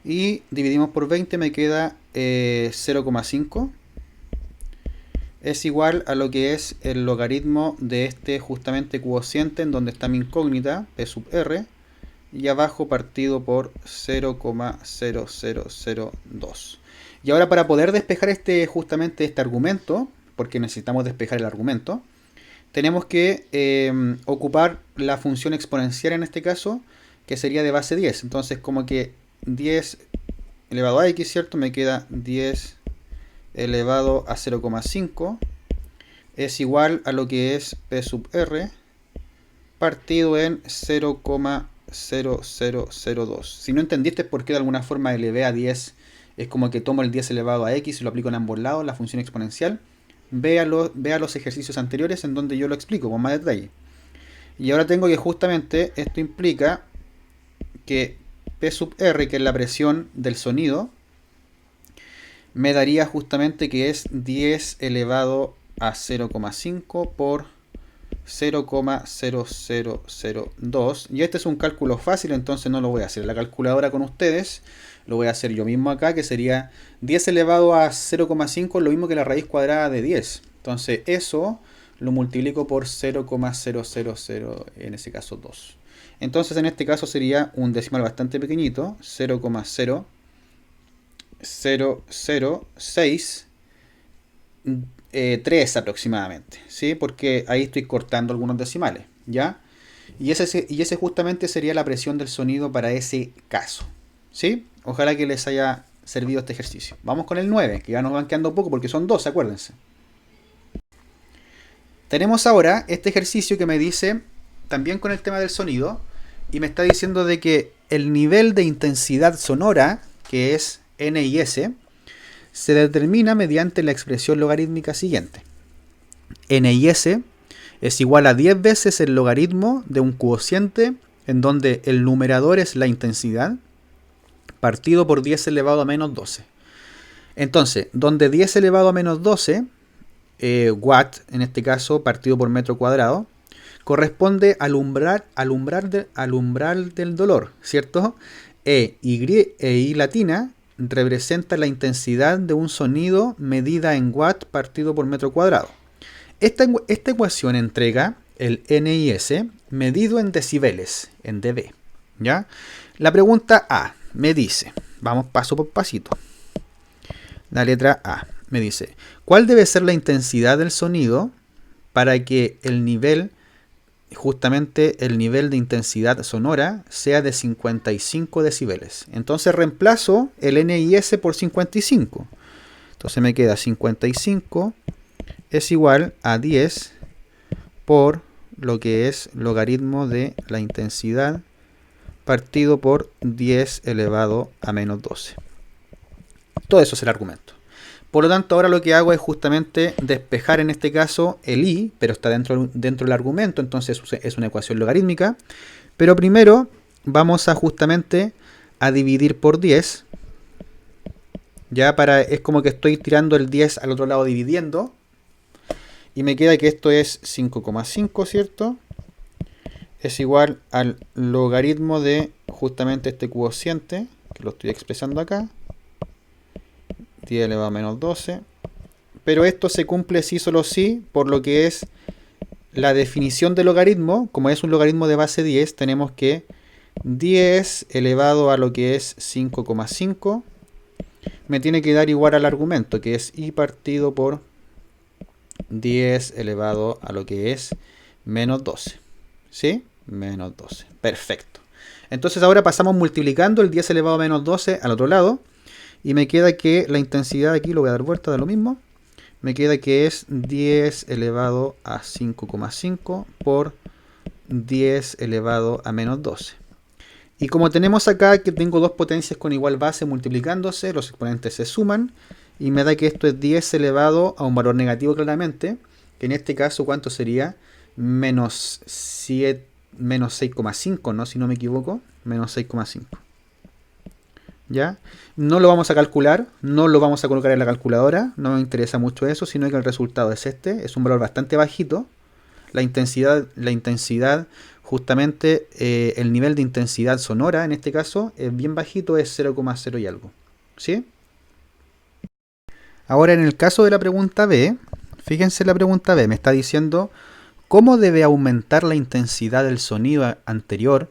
Y dividimos por 20, me queda 0,5. Es igual a lo que es el logaritmo de este justamente cociente en donde está mi incógnita, P sub R, y abajo partido por 0,0002. Y ahora, para poder despejar justamente este argumento, porque necesitamos despejar el argumento, tenemos que ocupar la función exponencial en este caso, que sería de base 10. Entonces, como que 10 elevado a x, ¿cierto? Me queda 10 elevado a 0,5 es igual a lo que es P sub R partido en 0,0002. Si no entendiste por qué de alguna forma elevé a 10, es como que tomo el 10 elevado a x y lo aplico en ambos lados, la función exponencial. Vea los ejercicios anteriores en donde yo lo explico con más detalle. Y ahora tengo que justamente esto implica que P sub R, que es la presión del sonido, me daría justamente que es 10 elevado a 0,5 por 0,0002. Y este es un cálculo fácil, entonces no lo voy a hacer en la calculadora con ustedes. Lo voy a hacer yo mismo acá, que sería 10 elevado a 0,5, lo mismo que la raíz cuadrada de 10. Entonces eso lo multiplico por 0,000, en ese caso 2. Entonces en este caso sería un decimal bastante pequeñito, 0,0006, 3 aproximadamente, ¿sí? Porque ahí estoy cortando algunos decimales, ¿ya? Y ese justamente sería la presión del sonido para ese caso, ¿sí? Ojalá que les haya servido este ejercicio. Vamos con el 9, que ya nos van quedando poco porque son 2, acuérdense. Tenemos ahora este ejercicio que me dice, también con el tema del sonido, y me está diciendo de que el nivel de intensidad sonora, que es N y S, se determina mediante la expresión logarítmica siguiente. N y S es igual a 10 veces el logaritmo de un cociente en donde el numerador es la intensidad, partido por 10 elevado a menos 12. Entonces, donde 10 elevado a menos 12, watt, en este caso, partido por metro cuadrado, corresponde al umbral del dolor, ¿cierto? Y latina representa la intensidad de un sonido medida en watt partido por metro cuadrado. Esta ecuación entrega el N y S medido en decibeles, en dB. ¿Ya? La pregunta A me dice, vamos paso por pasito. La letra A me dice, ¿cuál debe ser la intensidad del sonido para que el nivel, justamente el nivel de intensidad sonora, sea de 55 decibeles? Entonces reemplazo el N y S por 55. Entonces me queda 55 es igual a 10 por lo que es logaritmo de la intensidad partido por 10 elevado a menos 12. Todo eso es el argumento. Por lo tanto, ahora lo que hago es justamente despejar en este caso el i, pero está dentro del argumento, entonces es una ecuación logarítmica. Pero primero vamos a justamente a dividir por 10. Ya es como que estoy tirando el 10 al otro lado dividiendo. Y me queda que esto es 5,5, ¿cierto? Es igual al logaritmo de justamente este cociente, que lo estoy expresando acá. 10 elevado a menos 12. Pero esto se cumple sí solo sí, por lo que es la definición de logaritmo. Como es un logaritmo de base 10, tenemos que 10 elevado a lo que es 5,5 me tiene que dar igual al argumento, que es i partido por 10 elevado a lo que es menos 12. ¿Sí? Menos 12. Perfecto. Entonces ahora pasamos multiplicando el 10 elevado a menos 12 al otro lado. Y me queda que la intensidad aquí, lo voy a dar vuelta de lo mismo. Me queda que es 10 elevado a 5,5 por 10 elevado a menos 12. Y como tenemos acá que tengo dos potencias con igual base multiplicándose, los exponentes se suman. Y me da que esto es 10 elevado a un valor negativo claramente. Que en este caso, ¿cuánto sería? Menos 6,5, ¿no? Si no me equivoco. Menos 6,5. ¿Ya? No lo vamos a calcular, no lo vamos a colocar en la calculadora, no me interesa mucho eso, sino que el resultado es este, es un valor bastante bajito. La intensidad justamente el nivel de intensidad sonora en este caso es bien bajito, es 0,0 y algo. ¿Sí? Ahora en el caso de la pregunta B, fíjense la pregunta B, me está diciendo cómo debe aumentar la intensidad del sonido anterior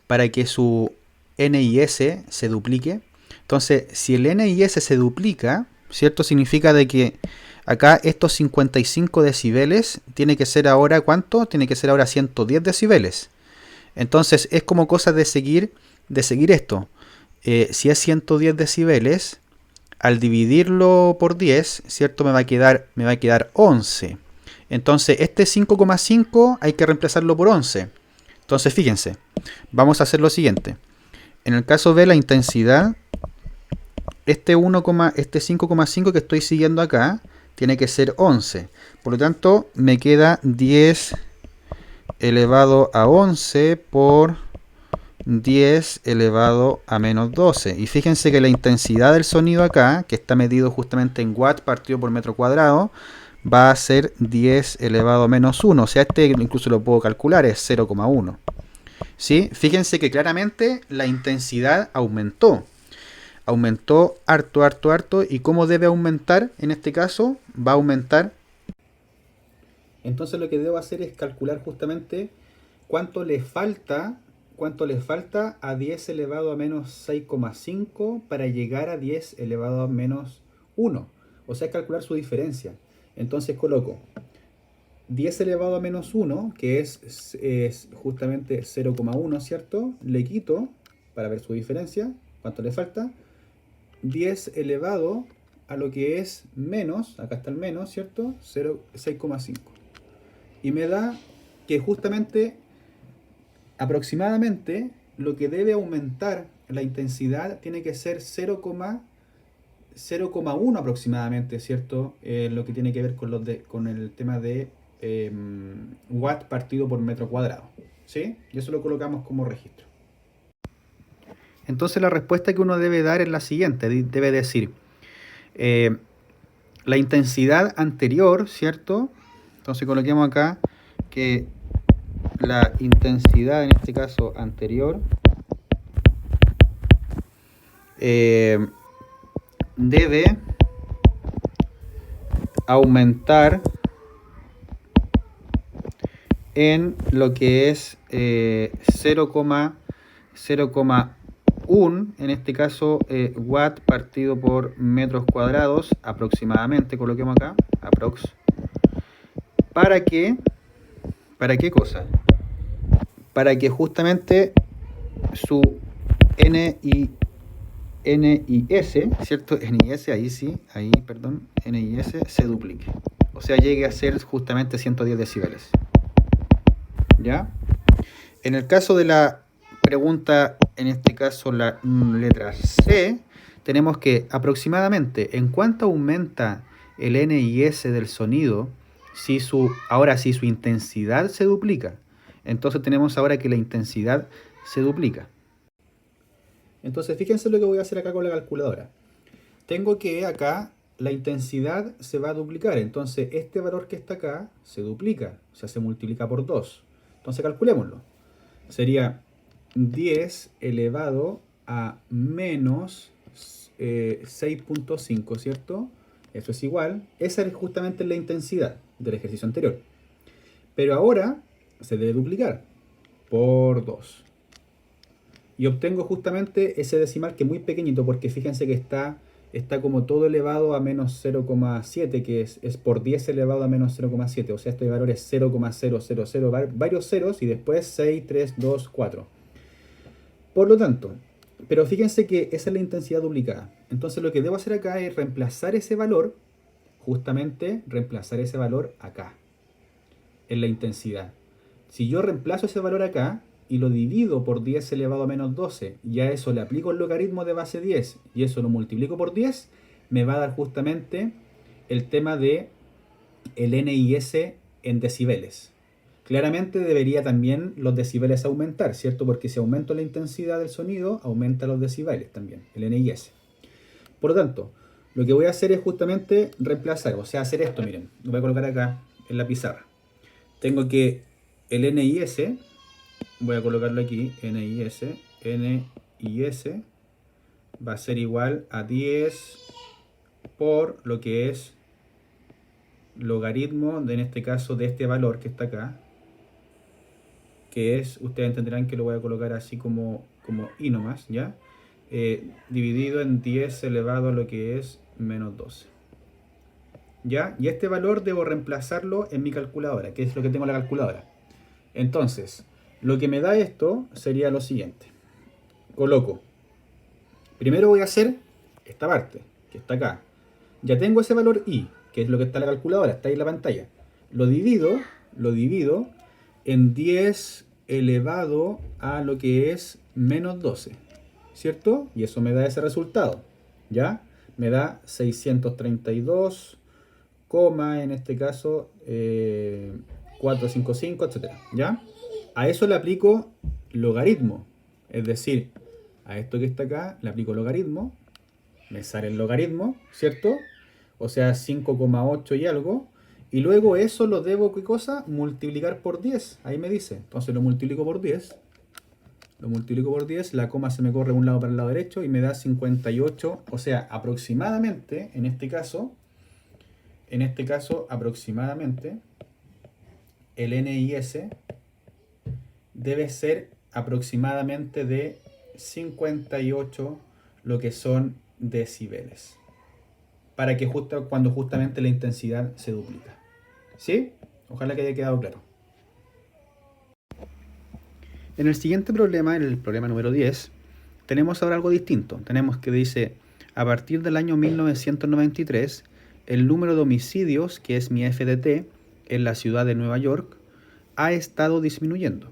para que su N y S se duplique. Entonces, si el N y S se duplica, ¿cierto? Significa de que acá estos 55 decibeles tiene que ser ahora, ¿cuánto? Tiene que ser ahora 110 decibeles. Entonces, es como cosa de seguir esto. Si es 110 decibeles, al dividirlo por 10, ¿cierto? Me va a quedar 11. Entonces, este 5,5 hay que reemplazarlo por 11. Entonces, fíjense, vamos a hacer lo siguiente. En el caso B, la intensidad, este 5,5 que estoy siguiendo acá, tiene que ser 11. Por lo tanto, me queda 10 elevado a 11 por 10 elevado a menos 12. Y fíjense que la intensidad del sonido acá, que está medido justamente en watt partido por metro cuadrado, va a ser 10 elevado a menos 1. O sea, este incluso lo puedo calcular, es 0,1. ¿Sí? Fíjense que claramente la intensidad aumentó. Aumentó harto. ¿Y cómo debe aumentar? En este caso, va a aumentar. Entonces lo que debo hacer es calcular justamente cuánto le falta a 10 elevado a menos 6,5 para llegar a 10 elevado a menos 1. O sea, calcular su diferencia. Entonces coloco 10 elevado a menos 1, que es justamente 0,1, ¿cierto? Le quito, para ver su diferencia, cuánto le falta. 10 elevado a lo que es menos, acá está el menos, ¿cierto? 6,5. Y me da que justamente, aproximadamente, lo que debe aumentar la intensidad tiene que ser 0,1 aproximadamente, ¿cierto? Lo que tiene que ver con el tema de watt partido por metro cuadrado, ¿sí? Y eso lo colocamos como registro. Entonces la respuesta que uno debe dar es la siguiente, debe decir eh, la intensidad anterior, ¿cierto? Entonces coloquemos acá que la intensidad, en este caso anterior, debe aumentar en lo que es 0,1, en este caso watt partido por metros cuadrados, aproximadamente, coloquemos acá, aprox. ¿Para qué? ¿Para qué cosa? Para que justamente su NIS, ¿cierto? NIS, ahí sí, ahí, perdón, NIS se duplique. O sea, llegue a ser justamente 110 decibeles. ¿Ya? En el caso de la pregunta, en este caso la letra C, tenemos que aproximadamente en cuánto aumenta el NIS del sonido si ahora si su intensidad se duplica. Entonces tenemos ahora que la intensidad se duplica. Entonces fíjense lo que voy a hacer acá con la calculadora. Tengo que acá la intensidad se va a duplicar. Entonces este valor que está acá se duplica, o sea, se multiplica por 2. Entonces calculémoslo. Sería 10 elevado a menos 6,5, ¿cierto? Eso es igual. Esa es justamente la intensidad del ejercicio anterior. Pero ahora se debe duplicar por 2. Y obtengo justamente ese decimal que es muy pequeñito porque fíjense que está como todo elevado a menos 0,7, que es por 10 elevado a menos 0,7. O sea, este valor es 0,000, varios ceros y después 6, 3, 2, 4. Por lo tanto, pero fíjense que esa es la intensidad duplicada. Entonces lo que debo hacer acá es reemplazar ese valor, justamente reemplazar ese valor acá, en la intensidad. Si yo reemplazo ese valor acá y lo divido por 10 elevado a menos 12, y a eso le aplico el logaritmo de base 10 y eso lo multiplico por 10, me va a dar justamente el tema de el NIS en decibeles. Claramente debería también los decibeles aumentar, ¿cierto? Porque si aumento la intensidad del sonido, aumenta los decibeles también, el NIS. Por lo tanto, lo que voy a hacer es justamente reemplazar, o sea, hacer esto, miren, lo voy a colocar acá en la pizarra. Tengo que el NIS, voy a colocarlo aquí, NIS va a ser igual a 10 por lo que es logaritmo, en este caso, de este valor que está acá, que es, ustedes entenderán que lo voy a colocar así como i nomás, ¿ya? Dividido en 10 elevado a lo que es menos 12. ¿Ya? Y este valor debo reemplazarlo en mi calculadora, que es lo que tengo en la calculadora. Entonces, lo que me da esto sería lo siguiente. Coloco. Primero voy a hacer esta parte, que está acá. Ya tengo ese valor i, que es lo que está en la calculadora, está ahí en la pantalla. Lo divido en 10 elevado a lo que es menos 12, ¿cierto? Y eso me da ese resultado, ¿ya? Me da 632, en este caso 455, etc. ¿Ya? A eso le aplico logaritmo, es decir, a esto que está acá le aplico logaritmo, me sale el logaritmo, ¿cierto? O sea, 5,8 y algo. Y luego eso lo debo, ¿qué cosa? Multiplicar por 10. Ahí me dice. Entonces lo multiplico por 10. Lo multiplico por 10. La coma se me corre de un lado para el lado derecho y me da 58. O sea, aproximadamente, en este caso, aproximadamente, el NIS debe ser aproximadamente de 58, lo que son decibeles, para que cuando justamente la intensidad se duplica. ¿Sí? Ojalá que haya quedado claro. En el siguiente problema, en el problema número 10, tenemos ahora algo distinto. Tenemos que dice, A partir del año 1993, el número de homicidios, que es mi FDT, en la ciudad de Nueva York, ha estado disminuyendo.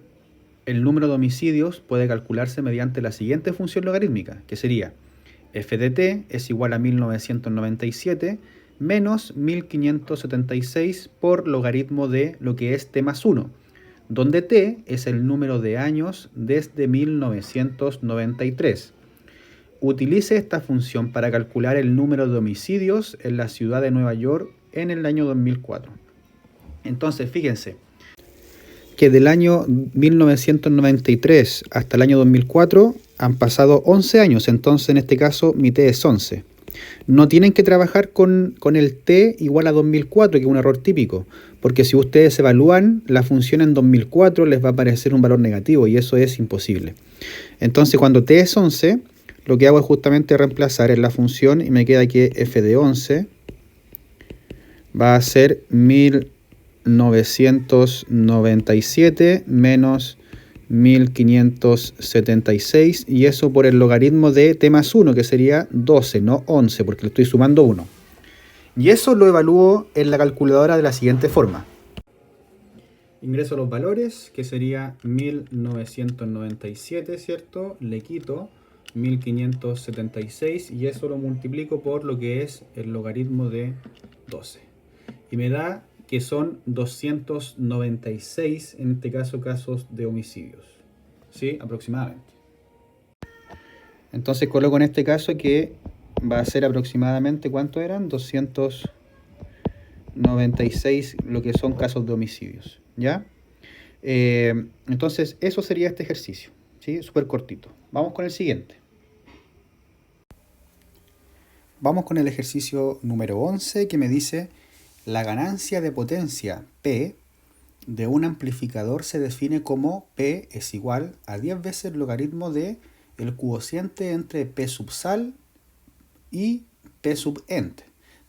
El número de homicidios puede calcularse mediante la siguiente función logarítmica, que sería FDT es igual a 1997 menos 1576 por logaritmo de lo que es t más 1, donde t es el número de años desde 1993. Utilice esta función para calcular el número de homicidios en la ciudad de Nueva York en el año 2004. Entonces, fíjense que del año 1993 hasta el año 2004 han pasado 11 años, entonces en este caso mi t es 11. No tienen que trabajar con el t igual a 2004, que es un error típico, porque si ustedes evalúan la función en 2004 les va a aparecer un valor negativo y eso es imposible. Entonces cuando t es 11, lo que hago es justamente reemplazar en la función y me queda que f de 11 va a ser 1997 menos 1576 y eso por el logaritmo de t más 1, que sería 12, no 11, porque le estoy sumando 1. Y eso lo evalúo en la calculadora de la siguiente forma. Ingreso los valores, que sería 1997, ¿cierto? Le quito 1576 y eso lo multiplico por lo que es el logaritmo de 12. Y me da que son 296, en este caso, casos de homicidios. ¿Sí? Aproximadamente. Entonces coloco en este caso que va a ser aproximadamente, ¿cuánto eran? 296 lo que son casos de homicidios. ¿Ya? Entonces eso sería este ejercicio. ¿Sí? Súper cortito. Vamos con el siguiente. Vamos con el ejercicio número 11 que me dice: la ganancia de potencia P de un amplificador se define como P es igual a 10 veces el logaritmo de el cociente entre P sub sal y P sub ent,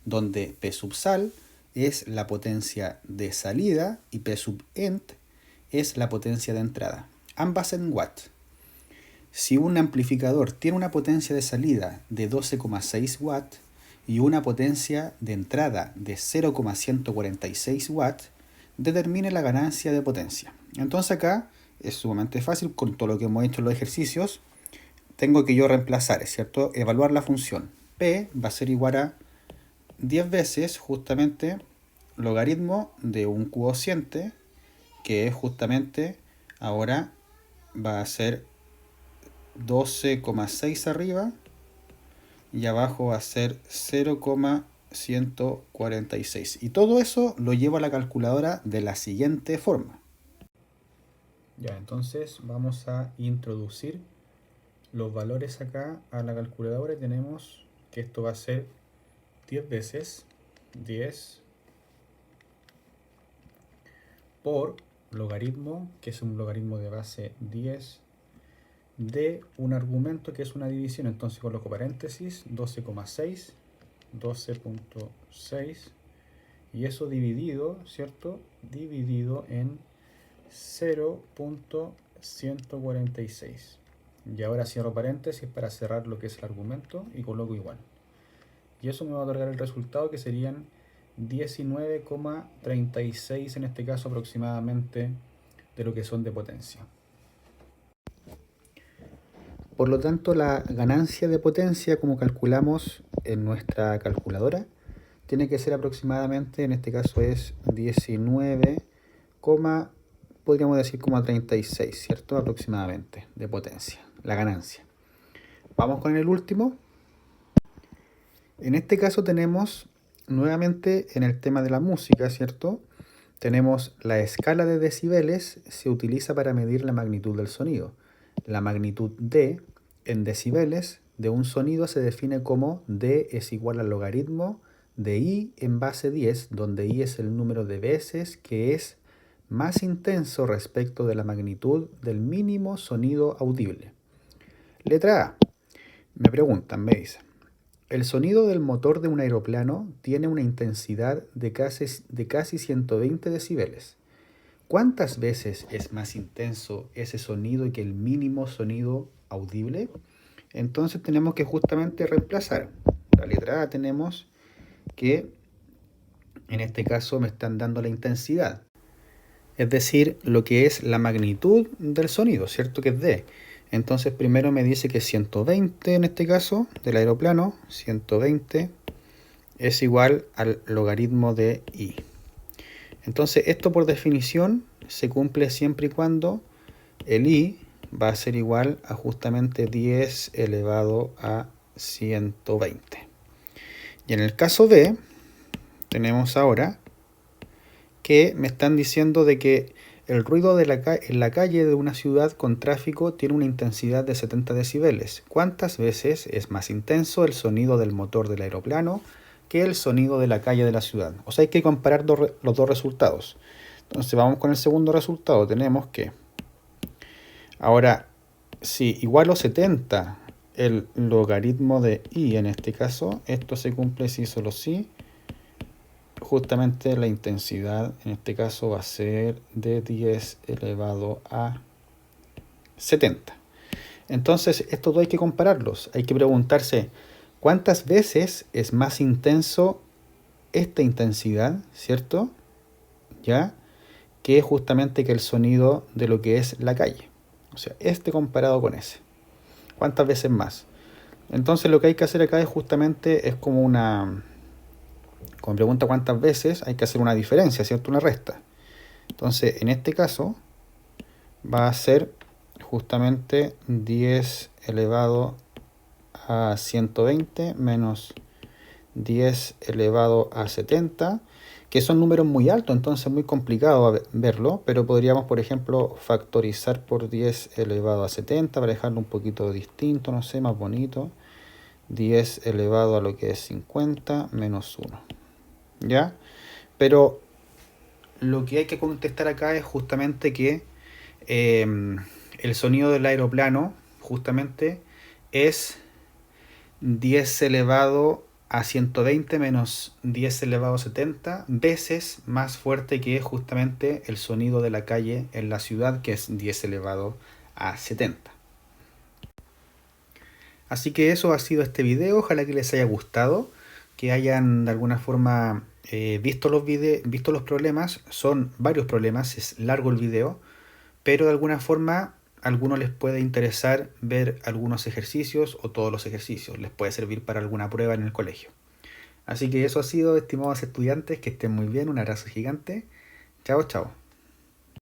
donde P sub sal es la potencia de salida y P sub ent es la potencia de entrada, ambas en watt. Si un amplificador tiene una potencia de salida de 12,6 watts y una potencia de entrada de 0,146 watts, determine la ganancia de potencia. Entonces acá es sumamente fácil, con todo lo que hemos hecho en los ejercicios, tengo que yo reemplazar, ¿cierto? Evaluar la función. P va a ser igual a 10 veces justamente logaritmo de un cociente, que es justamente, ahora va a ser 12,6 arriba y abajo va a ser 0,146. Y todo eso lo llevo a la calculadora de la siguiente forma. Ya, entonces vamos a introducir los valores acá a la calculadora y tenemos que esto va a ser 10 veces 10 por logaritmo, que es un logaritmo de base 10, de un argumento que es una división. Entonces coloco paréntesis 12,6, 12.6 y eso dividido, ¿cierto? Dividido en 0.146. Y ahora cierro paréntesis para cerrar lo que es el argumento y coloco igual. Y eso me va a otorgar el resultado, que serían 19,36 en este caso aproximadamente de lo que son de potencia. Por lo tanto, la ganancia de potencia, como calculamos en nuestra calculadora, tiene que ser aproximadamente, en este caso es 19, podríamos decir como a 36, ¿cierto? Aproximadamente de potencia, la ganancia. Vamos con el último. En este caso tenemos nuevamente en el tema de la música, ¿cierto? Tenemos la escala de decibeles, se utiliza para medir la magnitud del sonido. La magnitud D en decibeles de un sonido se define como D es igual al logaritmo de I en base 10, donde I es el número de veces que es más intenso respecto de la magnitud del mínimo sonido audible. Letra A. Me preguntan, me dicen: el sonido del motor de un aeroplano tiene una intensidad de casi 120 decibeles. ¿Cuántas veces es más intenso ese sonido que el mínimo sonido audible? Entonces tenemos que justamente reemplazar. la letra A tenemos que en este caso me están dando la intensidad. Es decir, lo que es la magnitud del sonido, ¿cierto? Que es D. Entonces primero me dice que 120 en este caso del aeroplano, 120 es igual al logaritmo de I. Entonces esto por definición se cumple siempre y cuando el I va a ser igual a justamente 10 elevado a 120. Y en el caso B tenemos ahora que me están diciendo de que el ruido de en la calle de una ciudad con tráfico tiene una intensidad de 70 decibeles. ¿Cuántas veces es más intenso el sonido del motor del aeroplano que el sonido de la calle de la ciudad? O sea, hay que comparar los dos resultados. Entonces vamos con el segundo resultado. Tenemos que, ahora, si igual a 70 el logaritmo de I en este caso, esto se cumple si solo si justamente la intensidad en este caso va a ser de 10 elevado a 70. Entonces estos dos hay que compararlos. Hay que preguntarse cuántas veces es más intenso esta intensidad, ¿cierto? ¿Ya? Que justamente que el sonido de lo que es la calle. O sea, este comparado con ese. ¿Cuántas veces más? Entonces lo que hay que hacer acá es justamente, es como una... Como pregunta cuántas veces, hay que hacer una diferencia, ¿cierto? Una resta. Entonces, en este caso, va a ser justamente 10 elevado a 120 menos 10 elevado a 70, que son números muy altos, entonces es muy complicado verlo, pero podríamos, por ejemplo, factorizar por 10 elevado a 70 para dejarlo un poquito distinto, no sé, más bonito. 10 elevado a lo que es 50 menos 1. ¿Ya? Pero lo que hay que contestar acá es justamente que el sonido del aeroplano justamente es 10 elevado a 120 menos 10 elevado a 70 veces más fuerte que justamente el sonido de la calle en la ciudad, que es 10 elevado a 70. Así que eso ha sido este video, ojalá que les haya gustado, que hayan de alguna forma visto los problemas. Son varios problemas, es largo el video, pero de alguna forma a algunos les puede interesar ver algunos ejercicios o todos los ejercicios, les puede servir para alguna prueba en el colegio. Así que eso ha sido, estimados estudiantes, que estén muy bien, un abrazo gigante, chao chao.